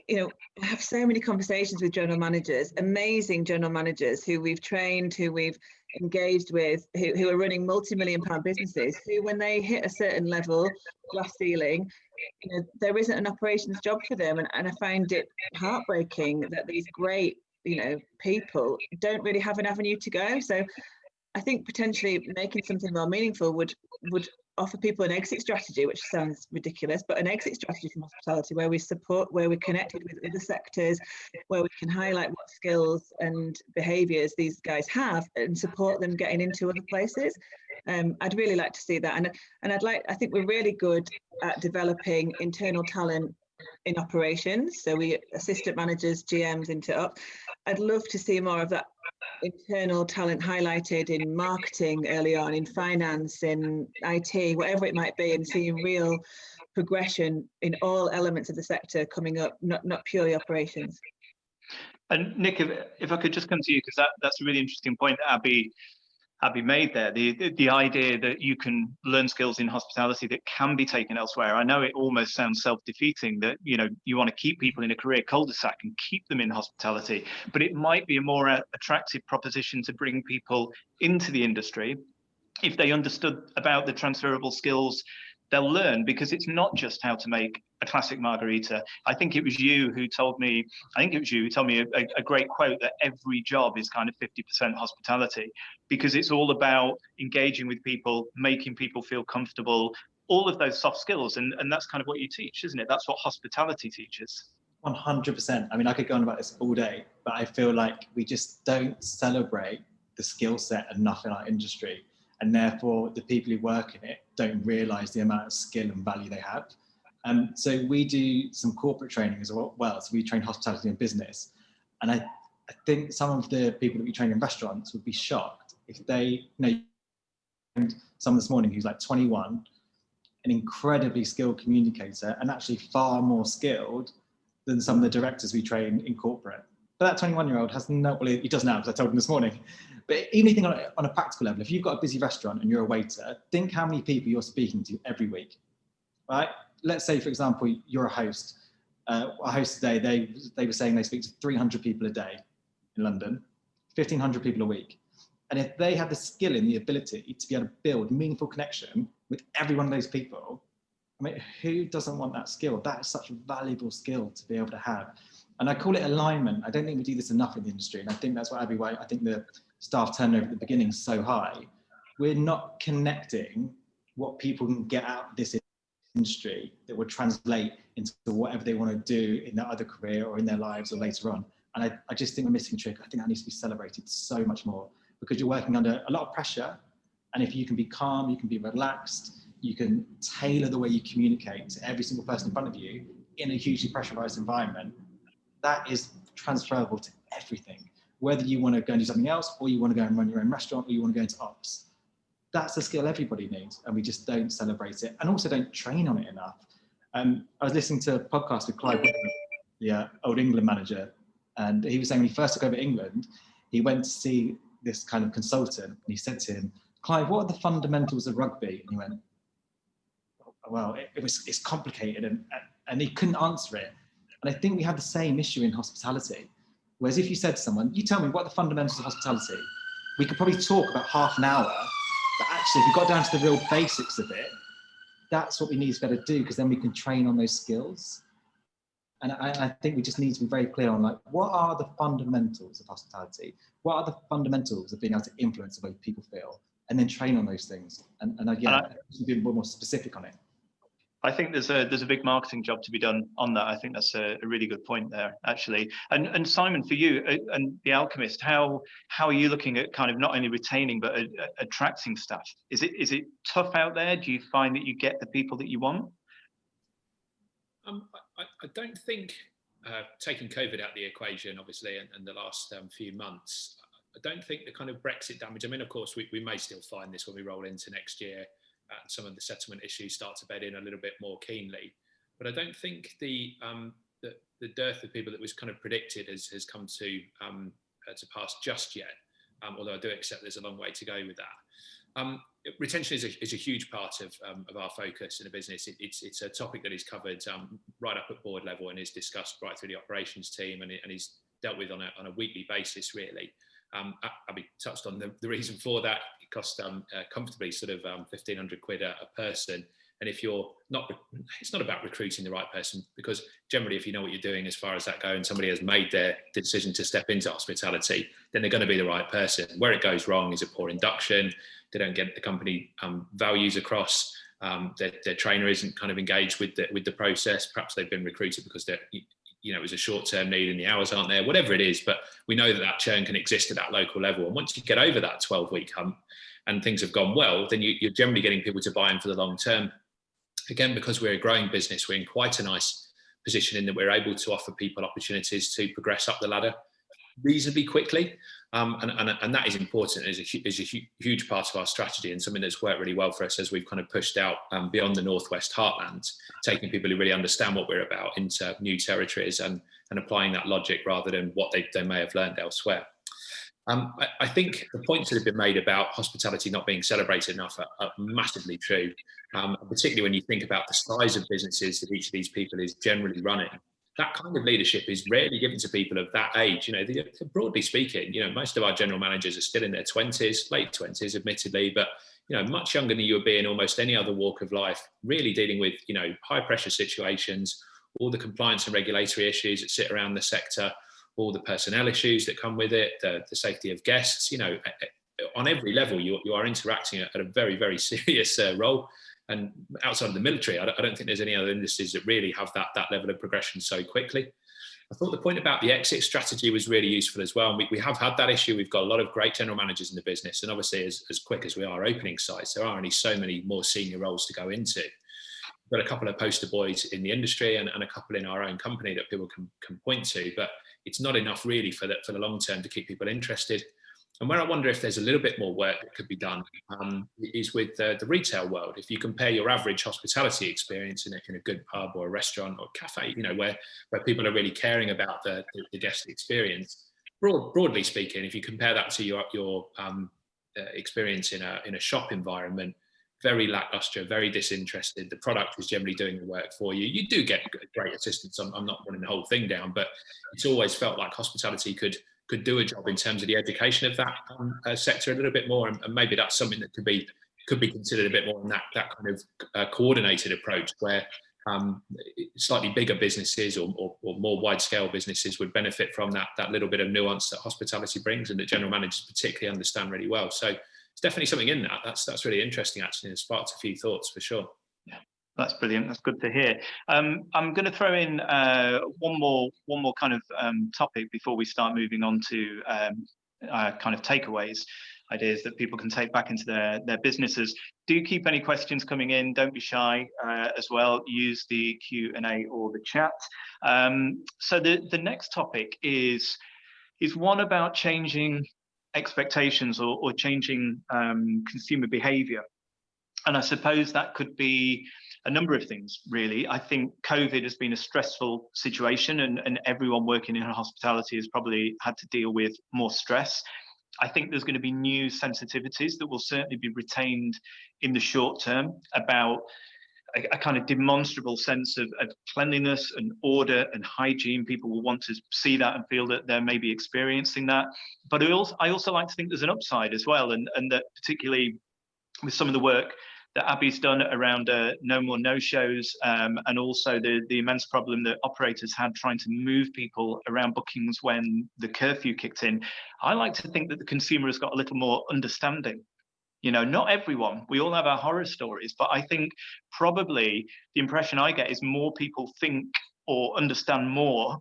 you know, I have so many conversations with general managers, amazing general managers who we've trained, who we've engaged with, who are running multi-million-pound businesses, who when they hit a certain level, glass ceiling, you know, there isn't an operations job for them. And I find it heartbreaking that these great, you know, people don't really have an avenue to go. So I think potentially making something more meaningful would offer people an exit strategy, which sounds ridiculous, but an exit strategy from hospitality where we support, where we're connected with other sectors, where we can highlight what skills and behaviours these guys have and support them getting into other places. I'd really like to see that. And I think we're really good at developing internal talent in operations. So we assistant managers, GMs into up. I'd love to see more of that internal talent highlighted in marketing early on, in finance, in IT, whatever it might be, and seeing real progression in all elements of the sector coming up, not purely operations.
And Nick, if I could just come to you, because that's a really interesting point that Abby made there, the idea that you can learn skills in hospitality that can be taken elsewhere. I know it almost sounds self-defeating that, you know, you want to keep people in a career cul-de-sac and keep them in hospitality, but it might be a more attractive proposition to bring people into the industry if they understood about the transferable skills they'll learn, because it's not just how to make a classic margarita. I think it was you who told me a great quote that every job is kind of 50% hospitality, because it's all about engaging with people, making people feel comfortable, all of those soft skills. And that's kind of what you teach, isn't it? That's what hospitality teaches.
100%. I mean, I could go on about this all day, but I feel like we just don't celebrate the skill set enough in our industry. And therefore, the people who work in it don't realise the amount of skill and value they have. So we do some corporate training as well. So we train hospitality and business. And I think some of the people that we train in restaurants would be shocked if they, you know, someone this morning who's like 21, an incredibly skilled communicator, and actually far more skilled than some of the directors we train in corporate. But that 21-year-old has no, well, he does now because I told him this morning. But anything on a practical level, if you've got a busy restaurant and you're a waiter, think how many people you're speaking to every week, right? Let's say, for example, you're a host. A host today, they were saying they speak to 300 people a day in London, 1,500 people a week. And if they have the skill and the ability to be able to build meaningful connection with every one of those people, I mean, who doesn't want that skill? That is such a valuable skill to be able to have. And I call it alignment. I don't think we do this enough in the industry. And I think that's what I think the staff turnover at the beginning is so high, we're not connecting what people can get out of this industry that would translate into whatever they want to do in their other career or in their lives or later on. And I just think we're missing a trick. I think that needs to be celebrated so much more, because you're working under a lot of pressure. And if you can be calm, you can be relaxed, you can tailor the way you communicate to every single person in front of you in a hugely pressurized environment, that is transferable to everything. Whether you want to go and do something else, or you want to go and run your own restaurant, or you want to go into ops. That's a skill everybody needs, and we just don't celebrate it, and also don't train on it enough. I was listening to a podcast with Clive Whitman, the old England manager, and he was saying when he first took over England, he went to see this kind of consultant, and he said to him, "Clive, what are the fundamentals of rugby?" And he went, "Well, it's complicated," and he couldn't answer it. And I think we have the same issue in hospitality. Whereas if you said to someone, "You tell me what are the fundamentals of hospitality," we could probably talk about half an hour. But actually, if we got down to the real basics of it, that's what we need to be able to do, because then we can train on those skills. And I think we just need to be very clear on, like, what are the fundamentals of hospitality? What are the fundamentals of being able to influence the way people feel? And then train on those things. And again, be a bit more specific on it.
I think there's a big marketing job to be done on that. I think that's a really good point there, actually. And Simon, for you and The Alchemist, how are you looking at kind of not only retaining but attracting staff? Is it tough out there? Do you find that you get the people that you want?
I don't think, taking COVID out of the equation, obviously, and the last few months, I don't think the kind of Brexit damage. I mean, of course, we may still find this when we roll into next year. And some of the settlement issues start to bed in a little bit more keenly, but I don't think the dearth of people that was kind of predicted has come to pass just yet. Although I do accept there's a long way to go with that. Retention is a huge part of our focus in the business. It's a topic that is covered right up at board level and is discussed right through the operations team, and is dealt with on a weekly basis, really. Abby touched on the reason for that. It costs comfortably sort of 1,500 quid a person. And if you're not, it's not about recruiting the right person, because generally, if you know what you're doing as far as that goes, and somebody has made their decision to step into hospitality, then they're going to be the right person. Where it goes wrong is a poor induction. They don't get the company values across. Their trainer isn't kind of engaged with the process. Perhaps they've been recruited because they're, it was a short-term need and the hours aren't there, whatever it is. But we know that churn can exist at that local level. And once you get over that 12-week hump and things have gone well, then you're generally getting people to buy in for the long term. Again, because we're a growing business, we're in quite a nice position in that we're able to offer people opportunities to progress up the ladder reasonably quickly. And that is important. Is a huge part of our strategy, and something that's worked really well for us as we've kind of pushed out beyond the Northwest heartland, taking people who really understand what we're about into new territories and applying that logic rather than what they may have learned elsewhere. I think the points that have been made about hospitality not being celebrated enough are massively true, particularly when you think about the size of businesses that each of these people is generally running. That kind of leadership is rarely given to people of that age. Broadly speaking, most of our general managers are still in their 20s, late 20s, admittedly, but much younger than you would be in almost any other walk of life, really dealing with high pressure situations, all the compliance and regulatory issues that sit around the sector, all the personnel issues that come with it, the safety of guests. On every level, you are interacting at a very, very serious role. And outside of the military, I don't think there's any other industries that really have that level of progression so quickly. I thought the point about the exit strategy was really useful as well. And we have had that issue. We've got a lot of great general managers in the business. And obviously, as quick as we are opening sites, there are only so many more senior roles to go into. We've got a couple of poster boys in the industry and a couple in our own company that people can point to. But it's not enough really for the long term to keep people interested. And where I wonder if there's a little bit more work that could be done is with the retail world. If you compare your average hospitality experience in a good pub or a restaurant or cafe, where people are really caring about the guest experience, broadly speaking, if you compare that to your experience in a shop environment, very lackluster, very disinterested. The product is generally doing the work for you. You do get great assistance. I'm not running the whole thing down, but it's always felt like hospitality could do a job in terms of the education of that sector a little bit more, and maybe that's something that could be considered a bit more in that kind of coordinated approach, where slightly bigger businesses or more wide-scale businesses would benefit from that little bit of nuance that hospitality brings, and that general managers particularly understand really well. So it's definitely something in that. That's really interesting, actually, and sparked a few thoughts for sure.
Yeah, that's brilliant. That's good to hear. I'm going to throw in one more kind of topic before we start moving on to kind of takeaways, ideas that people can take back into their businesses. Do keep any questions coming in. Don't be shy as well. Use the Q&A or the chat. So the next topic is one about changing expectations or changing consumer behavior. And I suppose that could be a number of things, really. I think COVID has been a stressful situation, and everyone working in hospitality has probably had to deal with more stress. I think there's going to be new sensitivities that will certainly be retained in the short term about a kind of demonstrable sense of cleanliness and order and hygiene. People will want to see that and feel that they're maybe experiencing that. But I also like to think there's an upside as well, and that particularly with some of the work that Abby's done around no more no-shows, and also the immense problem that operators had trying to move people around bookings when the curfew kicked in. I like to think that the consumer has got a little more understanding. You know, not everyone, we all have our horror stories, but I think probably the impression I get is more people think or understand more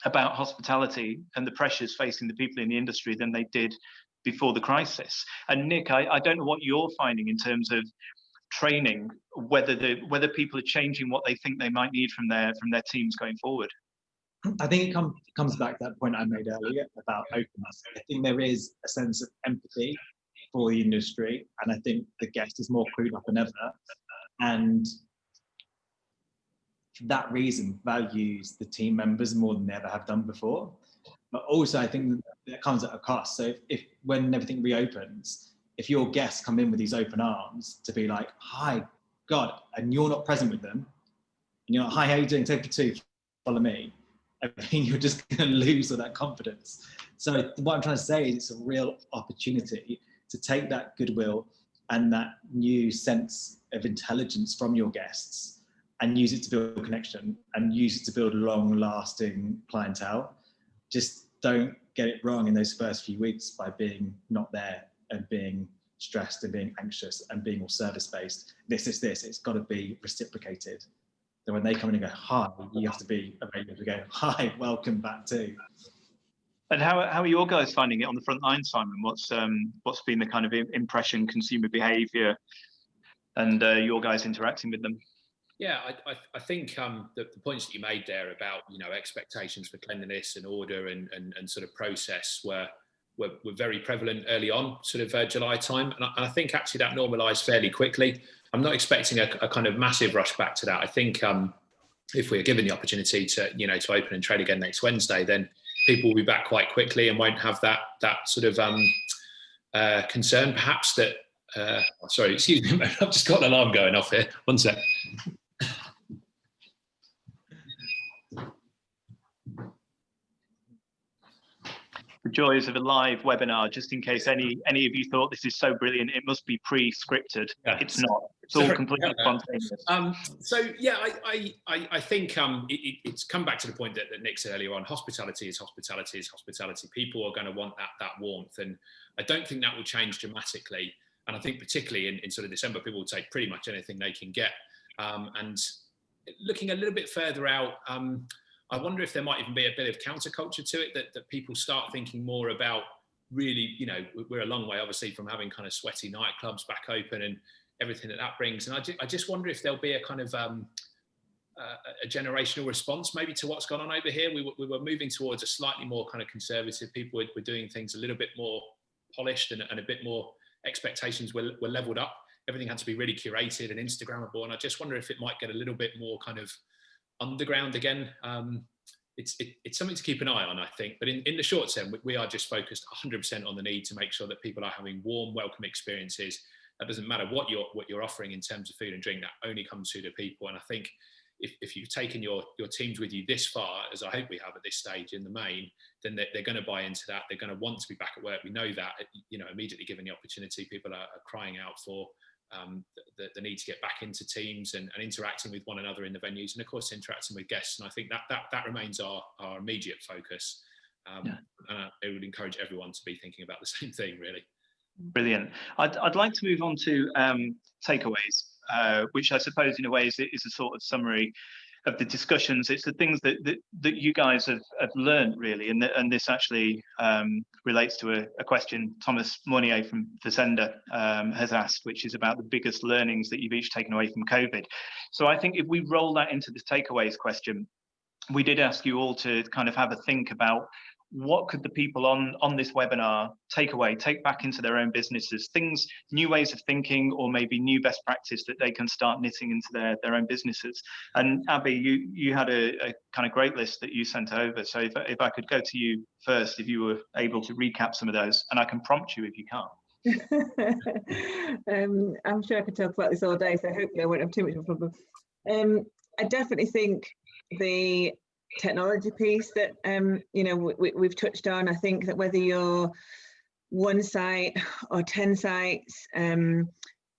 about hospitality and the pressures facing the people in the industry than they did before the crisis. And Nick, I don't know what you're finding in terms of training, whether people are changing what they think they might need from their teams going forward.
I think it comes back to that point I made earlier about openness. I think there is a sense of empathy for the industry, and I think the guest is more clued up than ever, and for that reason values the team members more than they ever have done before. But also I think that comes at a cost. So if when everything reopens, if your guests come in with these open arms to be like, hi, God, and you're not present with them, and you're like, hi, how you doing? Take for two, follow me. I mean, you're just going to lose all that confidence. So what I'm trying to say is it's a real opportunity to take that goodwill and that new sense of intelligence from your guests and use it to build a connection and use it to build long-lasting clientele. Just don't get it wrong in those first few weeks by being not there and being stressed and being anxious and being all service-based. This, it's got to be reciprocated. So when they come in and go, hi, you have to be available to go, hi, welcome back too.
And how are your guys finding it on the front line, Simon? What's been the kind of impression, consumer behaviour, and your guys interacting with them?
Yeah, I think the points that you made there about, you know, expectations for cleanliness and order and sort of process were very prevalent early on, sort of July time, and I think actually that normalised fairly quickly. I'm not expecting a kind of massive rush back to that. I think if we're given the opportunity to, you know, to open and trade again next Wednesday, then people will be back quite quickly and won't have that sort of concern perhaps that. Sorry, excuse me, I've just got an alarm going off here. One sec.
The joys of a live webinar, just in case any of you thought this is so brilliant, it must be pre-scripted. Yeah. It's not. It's all completely spontaneous.
So yeah, I think it's come back to the point that Nick said earlier on. Hospitality is hospitality is hospitality. People are going to want that warmth, and I don't think that will change dramatically. And I think particularly in sort of December, people will take pretty much anything they can get. And looking a little bit further out, I wonder if there might even be a bit of counterculture to it, that people start thinking more about really, you know, we're a long way obviously from having kind of sweaty nightclubs back open and everything that brings. And I just wonder if there'll be a kind of a generational response maybe to what's gone on over here. We were moving towards a slightly more kind of conservative. People were doing things a little bit more polished and a bit more expectations were leveled up. Everything had to be really curated and Instagrammable. And I just wonder if it might get a little bit more kind of underground again. It's something to keep an eye on, I think. But in the short term, we are just focused 100% on the need to make sure that people are having warm, welcome experiences. That doesn't matter what you're offering in terms of food and drink. That only comes through the people. And I think if you've taken your teams with you this far, as I hope we have at this stage in the main, then they're going to buy into that. They're going to want to be back at work. We know that, you know, immediately given the opportunity, people are crying out for the need to get back into teams and interacting with one another in the venues, and of course interacting with guests. And I think that remains our immediate focus. And I would encourage everyone to be thinking about the same thing, really.
Brilliant. I'd like to move on to takeaways, which I suppose in a way is a sort of summary of the discussions. It's the things that you guys have learned, really, and this actually relates to a question Thomas Mornier from Fazenda has asked, which is about the biggest learnings that you've each taken away from COVID. So I think if we roll that into the takeaways question, we did ask you all to kind of have a think about what could the people on this webinar take back into their own businesses, things, new ways of thinking, or maybe new best practice that they can start knitting into their own businesses. And Abby, you had a kind of great list that you sent over. So if I could go to you first, if you were able to recap some of those, and I can prompt you if you can't.
I'm sure I could talk about this all day, so hopefully I won't have too much of a problem. I definitely think the technology piece that we've touched on. I think that whether you're one site or 10 sites,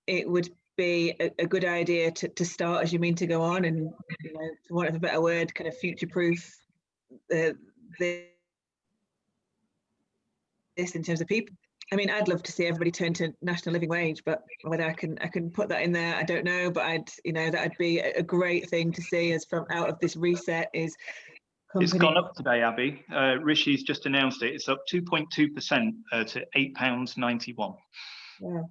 it would be a good idea to start as you mean to go on, and for want of a better word, kind of future-proof this in terms of people. I mean, I'd love to see everybody turn to national living wage, but whether I can put that in there, I don't know. But that'd be a great thing to see as from out of this reset is.
It's gone up today, Abby. Rishi's just announced it. It's up 2.2% to £8.91.
Yeah.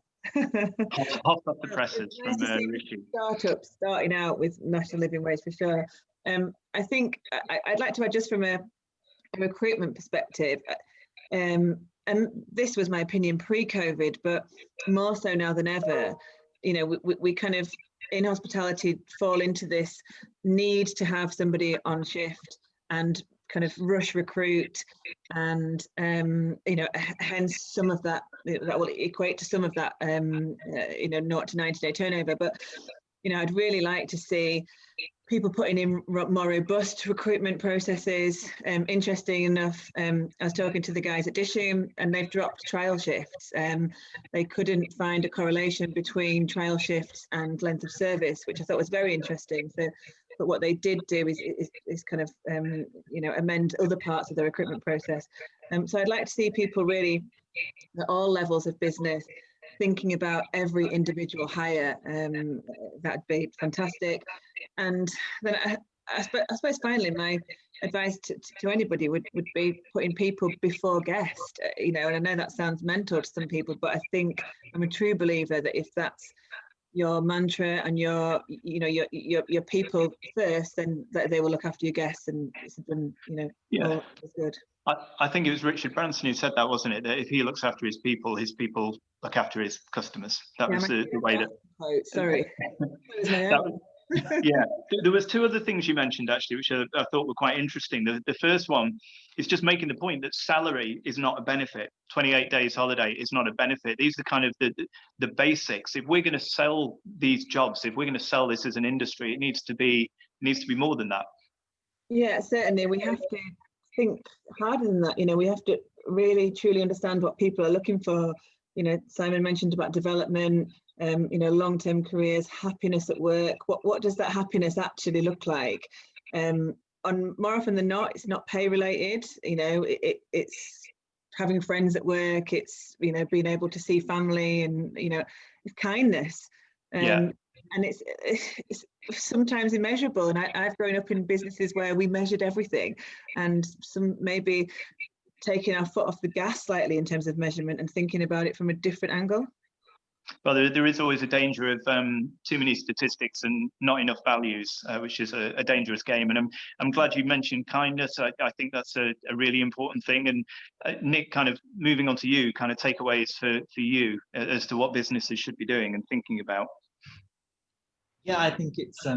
Hot off the presses from Rishi.
Startups starting out with national living wage for sure. I think I'd like to add, just from a recruitment perspective, and this was my opinion pre-COVID, but more so now than ever, we kind of in hospitality fall into this need to have somebody on shift and kind of rush recruit, and hence some of that will equate to some of that 0 to 90 day turnover. But I'd really like to see people putting in more robust recruitment processes. Interesting enough, I was talking to the guys at Dishoom, and they've dropped trial shifts. They couldn't find a correlation between trial shifts and length of service, which I thought was very interesting. But what they did do is kind of amend other parts of the recruitment process. So I'd like to see people really at all levels of business thinking about every individual hire. That'd be fantastic. And then I suppose finally, my advice to anybody would be putting people before guests. And I know that sounds mental to some people, but I think I'm a true believer that if that's your mantra and your people first, then they will look after your guests, and it's done, all is good.
I think it was Richard Branson who said that, wasn't it? That if he looks after his people look after his customers. That was the way that.
Sorry.
Yeah, there was two other things you mentioned actually, which I thought were quite interesting. The first one is just making the point that salary is not a benefit. 28 days holiday is not a benefit. These are kind of the basics. If we're going to sell these jobs, if we're going to sell this as an industry, it needs to be more than that.
Yeah, certainly. We have to think harder than that. We have to really truly understand what people are looking for. Simon mentioned about development, long-term careers, happiness at work. What does that happiness actually look like? On more often than not, it's not pay related. It's having friends at work. It's being able to see family, and it's kindness. And it's sometimes immeasurable. And I've grown up in businesses where we measured everything, and some maybe taking our foot off the gas slightly in terms of measurement and thinking about it from a different angle.
Well, there is always a danger of too many statistics and not enough values, which is a dangerous game. And I'm glad you mentioned kindness. I think that's a really important thing. And Nick, kind of moving on to you, kind of takeaways for you as to what businesses should be doing and thinking about.
Yeah, I think it's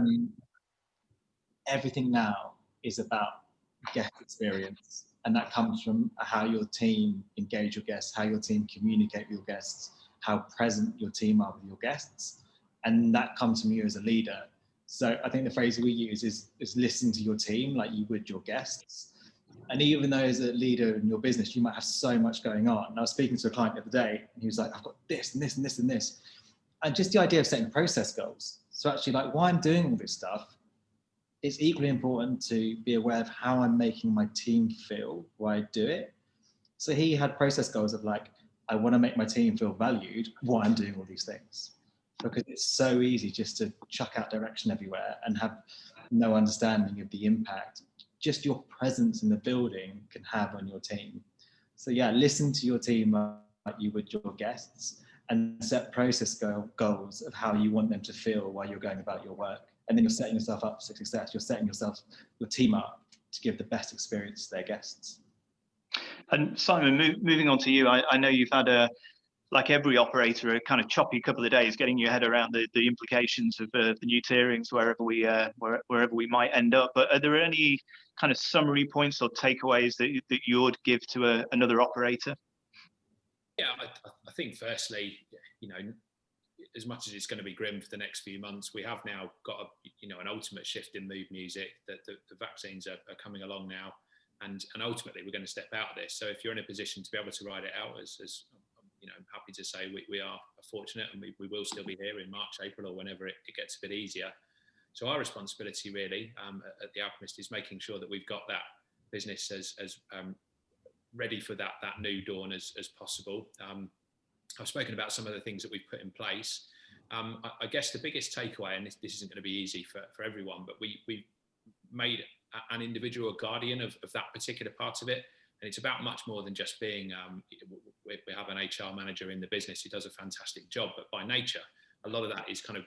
everything now is about guest experience, and that comes from how your team engage your guests, how your team communicate with your guests, how present your team are with your guests, and that comes from you as a leader. So I think the phrase we use is listen to your team like you would your guests. And even though as a leader in your business, you might have so much going on. And I was speaking to a client the other day, and he was like, I've got this and this and this and this. And just the idea of setting process goals. So actually, like, why I'm doing all this stuff, it's equally important to be aware of how I'm making my team feel while I do it. So he had process goals of like, I want to make my team feel valued while I'm doing all these things. Because it's so easy just to chuck out direction everywhere and have no understanding of the impact just your presence in the building can have on your team. So yeah, listen to your team like you would your guests, and set process goals of how you want them to feel while you're going about your work. And then you're setting yourself up for success. You're setting your team up to give the best experience to their guests. And
Simon, moving on to you, I know you've had like every operator, a kind of choppy couple of days getting your head around the implications of the new tierings wherever we might end up. But are there any kind of summary points or takeaways that you would give to another operator?
Yeah, I think firstly, as much as it's going to be grim for the next few months, we have now got an ultimate shift in mood music. That the vaccines are coming along now, and ultimately we're going to step out of this. So if you're in a position to be able to ride it out, as I'm happy to say we are fortunate, and we will still be here in March, April, or whenever it gets a bit easier. So our responsibility really at The Alchemist is making sure that we've got that business as ready for that new dawn as possible. I've spoken about some of the things that we've put in place. I guess the biggest takeaway, and this isn't going to be easy for everyone, but we've made an individual a guardian of that particular part of it. And it's about much more than just being, we have an HR manager in the business who does a fantastic job, but by nature, a lot of that is kind of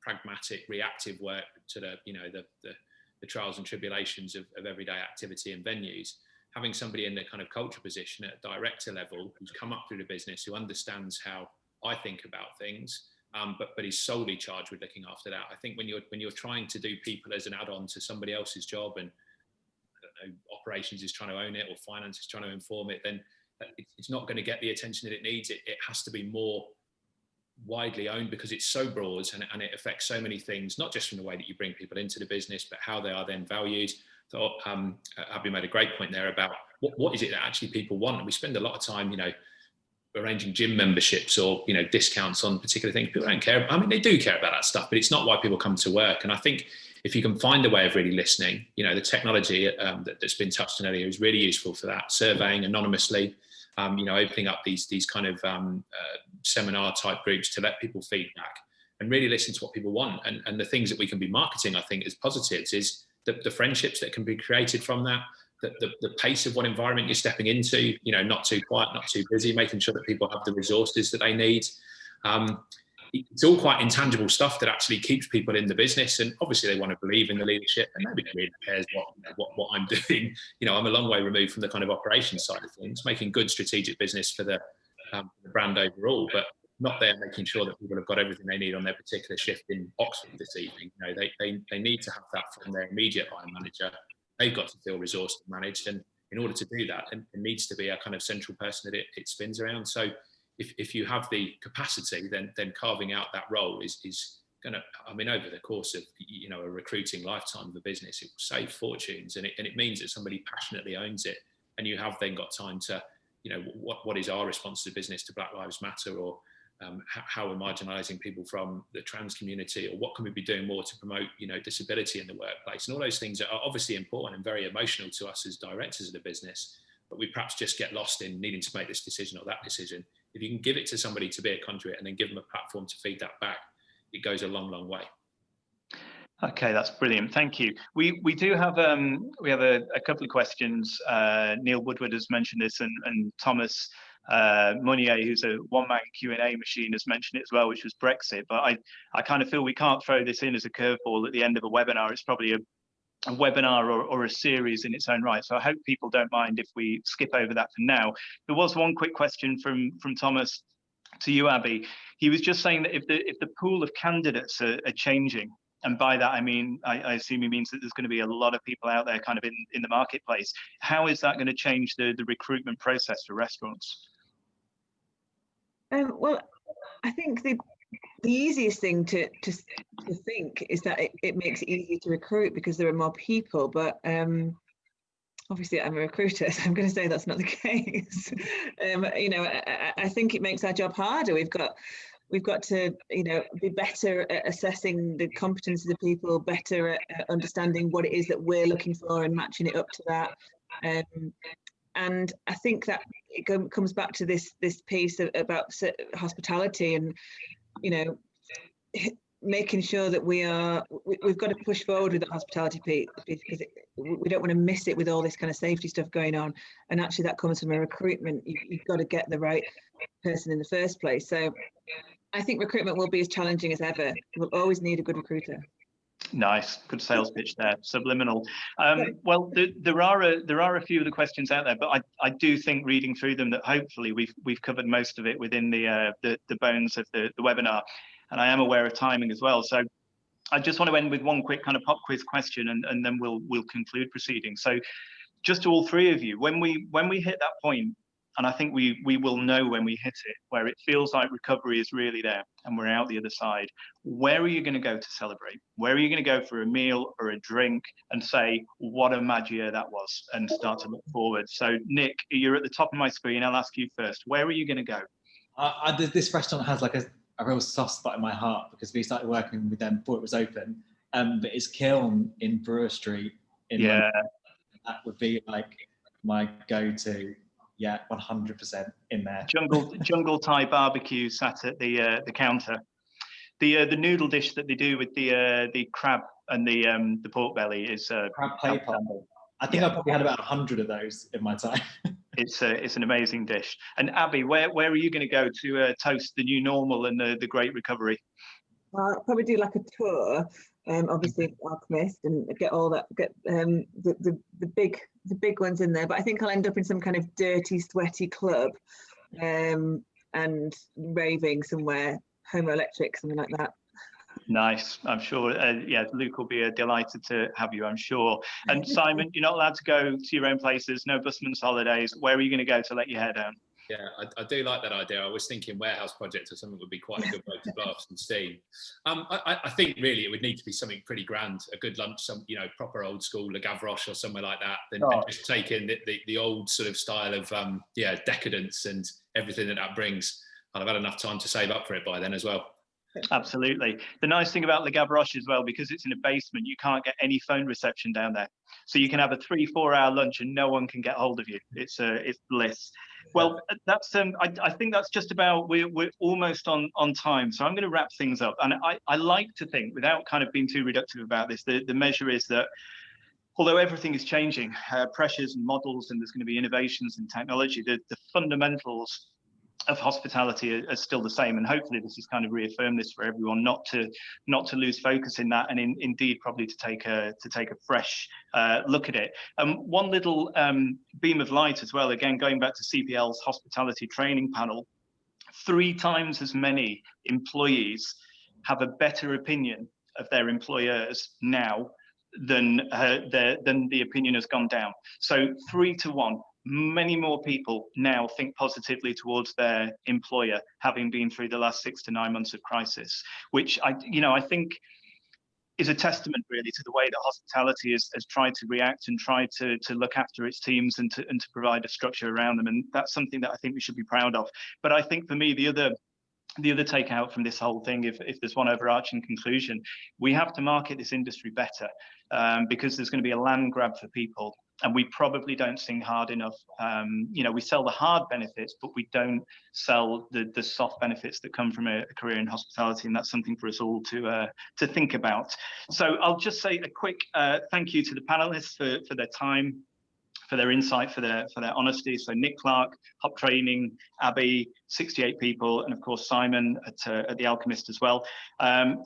pragmatic, reactive work to the trials and tribulations of everyday activity and venues. Having somebody in the kind of culture position at a director level who's come up through the business, who understands how I think about things, but is solely charged with looking after that. I think when you're trying to do people as an add-on to somebody else's job, and I don't know, operations is trying to own it or finance is trying to inform it, then it's not going to get the attention that it needs. It has to be more widely owned because it's so broad and it affects so many things, not just from the way that you bring people into the business, but how they are then valued. So Abby made a great point there about what is it that actually people want. And we spend a lot of time, arranging gym memberships or, discounts on particular things. People don't care. I mean, they do care about that stuff, but it's not why people come to work. And I think if you can find a way of really listening, the technology that's been touched on earlier is really useful for that. Surveying anonymously, opening up these kind of seminar type groups to let people feedback and really listen to what people want. And the things that we can be marketing, I think, as positives is the friendships that can be created from that, the pace of what environment you're stepping into, not too quiet, not too busy, making sure that people have the resources that they need. It's all quite intangible stuff that actually keeps people in the business. And obviously they want to believe in the leadership, and nobody really cares what I'm doing. I'm a long way removed from the kind of operations side of things, making good strategic business for the brand overall, but not there making sure that people have got everything they need on their particular shift in Oxford this evening. They need to have that from their immediate line manager. They've got to feel resourced and managed, and in order to do that, it needs to be a kind of central person that it spins around. So if you have the capacity, then carving out that role is going to, over the course of a recruiting lifetime of a business, it will save fortunes, and it means that somebody passionately owns it, and you have then got time to, what is our response to business to Black Lives Matter, or how we're marginalising people from the trans community, or what can we be doing more to promote, disability in the workplace, and all those things are obviously important and very emotional to us as directors of the business, but we perhaps just get lost in needing to make this decision or that decision. If you can give it to somebody to be a conduit and then give them a platform to feed that back, it goes a long, long way.
Okay, that's brilliant. Thank you. We do have a couple of questions. Neil Woodward has mentioned this, and Thomas Monnier, who's a one-man Q&A machine, has mentioned it as well, which was Brexit. But I kind of feel we can't throw this in as a curveball at the end of a webinar. It's probably a webinar or a series in its own right. So I hope people don't mind if we skip over that for now. There was one quick question from Thomas to you, Abby. He was just saying that if the pool of candidates are changing, and by that I mean I assume he means that there's going to be a lot of people out there kind of in the marketplace, how is that going to change the recruitment process for restaurants?
Well, I think the easiest thing to think is that it makes it easier to recruit because there are more people, but obviously I'm a recruiter, so I'm going to say that's not the case. I think it makes our job harder. We've got we've got to, you know, be better at assessing the competence of the people, better at understanding what it is that we're looking for and matching it up to that. And I think that it comes back to this piece about hospitality, and, you know, making sure that we've got to push forward with the hospitality piece, because we don't want to miss it with all this kind of safety stuff going on. And actually that comes from a recruitment. You've got to get the right person in the first place. So I think recruitment will be as challenging as ever. We'll always need a good recruiter.
Nice, good sales pitch there, subliminal. Well, there are a few of the questions out there, but I do think, reading through them, that hopefully we've covered most of it within the bones of the webinar. And I am aware of timing as well. So I just want to end with one quick kind of pop quiz question, and then we'll conclude proceedings. So just to all three of you, when we hit that point, and I think we will know when we hit it, where it feels like recovery is really there and we're out the other side, where are you going to go to celebrate? Where are you going to go for a meal or a drink and say, what a mad year that was, and start to look forward? So Nick, you're at the top of my screen. I'll ask you first. Where are you going to go?
This restaurant has like a real soft spot in my heart, because we started working with them before it was open. But it's Kiln in Brewer Street in London. That would be like my go-to. Yeah, 100% in there. Jungle
Thai barbecue sat at the counter. The noodle dish that they do with the crab and the pork belly is
crab play pot. I think I probably had about 100 of those in my time.
It's an amazing dish. And Abby, where are you going to go to toast the new normal and the great recovery?
Well, I'll probably do like a tour, obviously Alchemist, and get all that, get the big ones in there. But I think I'll end up in some kind of dirty, sweaty club, and raving somewhere, Homo Electric, something like that.
Nice. I'm sure, yeah, Luke will be delighted to have you, I'm sure. And Simon, you're not allowed to go to your own places, no busman's holidays. Where are you going to go to let your hair down?
Yeah, I do like that idea. I was thinking warehouse project or something would be quite a good way to blow off some steam. I think really it would need to be something pretty grand, a good lunch, some, you know, proper old school, Le Gavroche or somewhere like that, and just take in the old sort of style of decadence and everything that brings. And I've had enough time to save up for it by then as well.
Absolutely. The nice thing about Le Gavroche as well, because it's in a basement, you can't get any phone reception down there. So you can have a 3-4 hour lunch and no one can get hold of you. It's bliss. Well, that's I think that's just about, we're almost on time. So I'm going to wrap things up. And I like to think, without kind of being too reductive about this, the measure is that although everything is changing, pressures and models, and there's going to be innovations in technology, the fundamentals of hospitality are still the same, and hopefully this has kind of reaffirmed this for everyone, not to lose focus in that, and indeed probably to take a fresh look at it. One little beam of light as well, again going back to CPL's hospitality training panel, 3 times as many employees have a better opinion of their employers now than the opinion has gone down. So 3 to 1. Many more people now think positively towards their employer, having been through the last 6 to 9 months of crisis, which I think is a testament really to the way that hospitality has tried to react and tried to look after its teams and to provide a structure around them. And that's something that I think we should be proud of. But I think for me, the other takeout from this whole thing, if there's one overarching conclusion, we have to market this industry better, because there's going to be a land grab for people. And we probably don't sing hard enough. We sell the hard benefits, but we don't sell the soft benefits that come from a career in hospitality, and that's something for us all to think about. So I'll just say a quick thank you to the panelists for their time, for their insight, for their honesty. So Nick Clark, Hop Training, Abby, 68 people, and of course Simon at The Alchemist as well.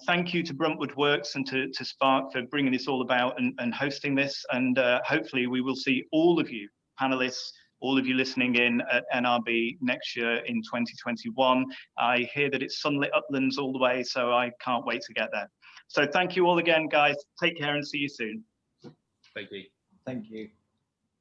Thank you to Bruntwood Works and to Spark for bringing this all about and hosting this. And hopefully we will see all of you panelists, all of you listening in at NRB next year in 2021. I hear that it's sunlit uplands all the way, so I can't wait to get there. So thank you all again, guys. Take care and see you soon.
Thank you.
Thank you.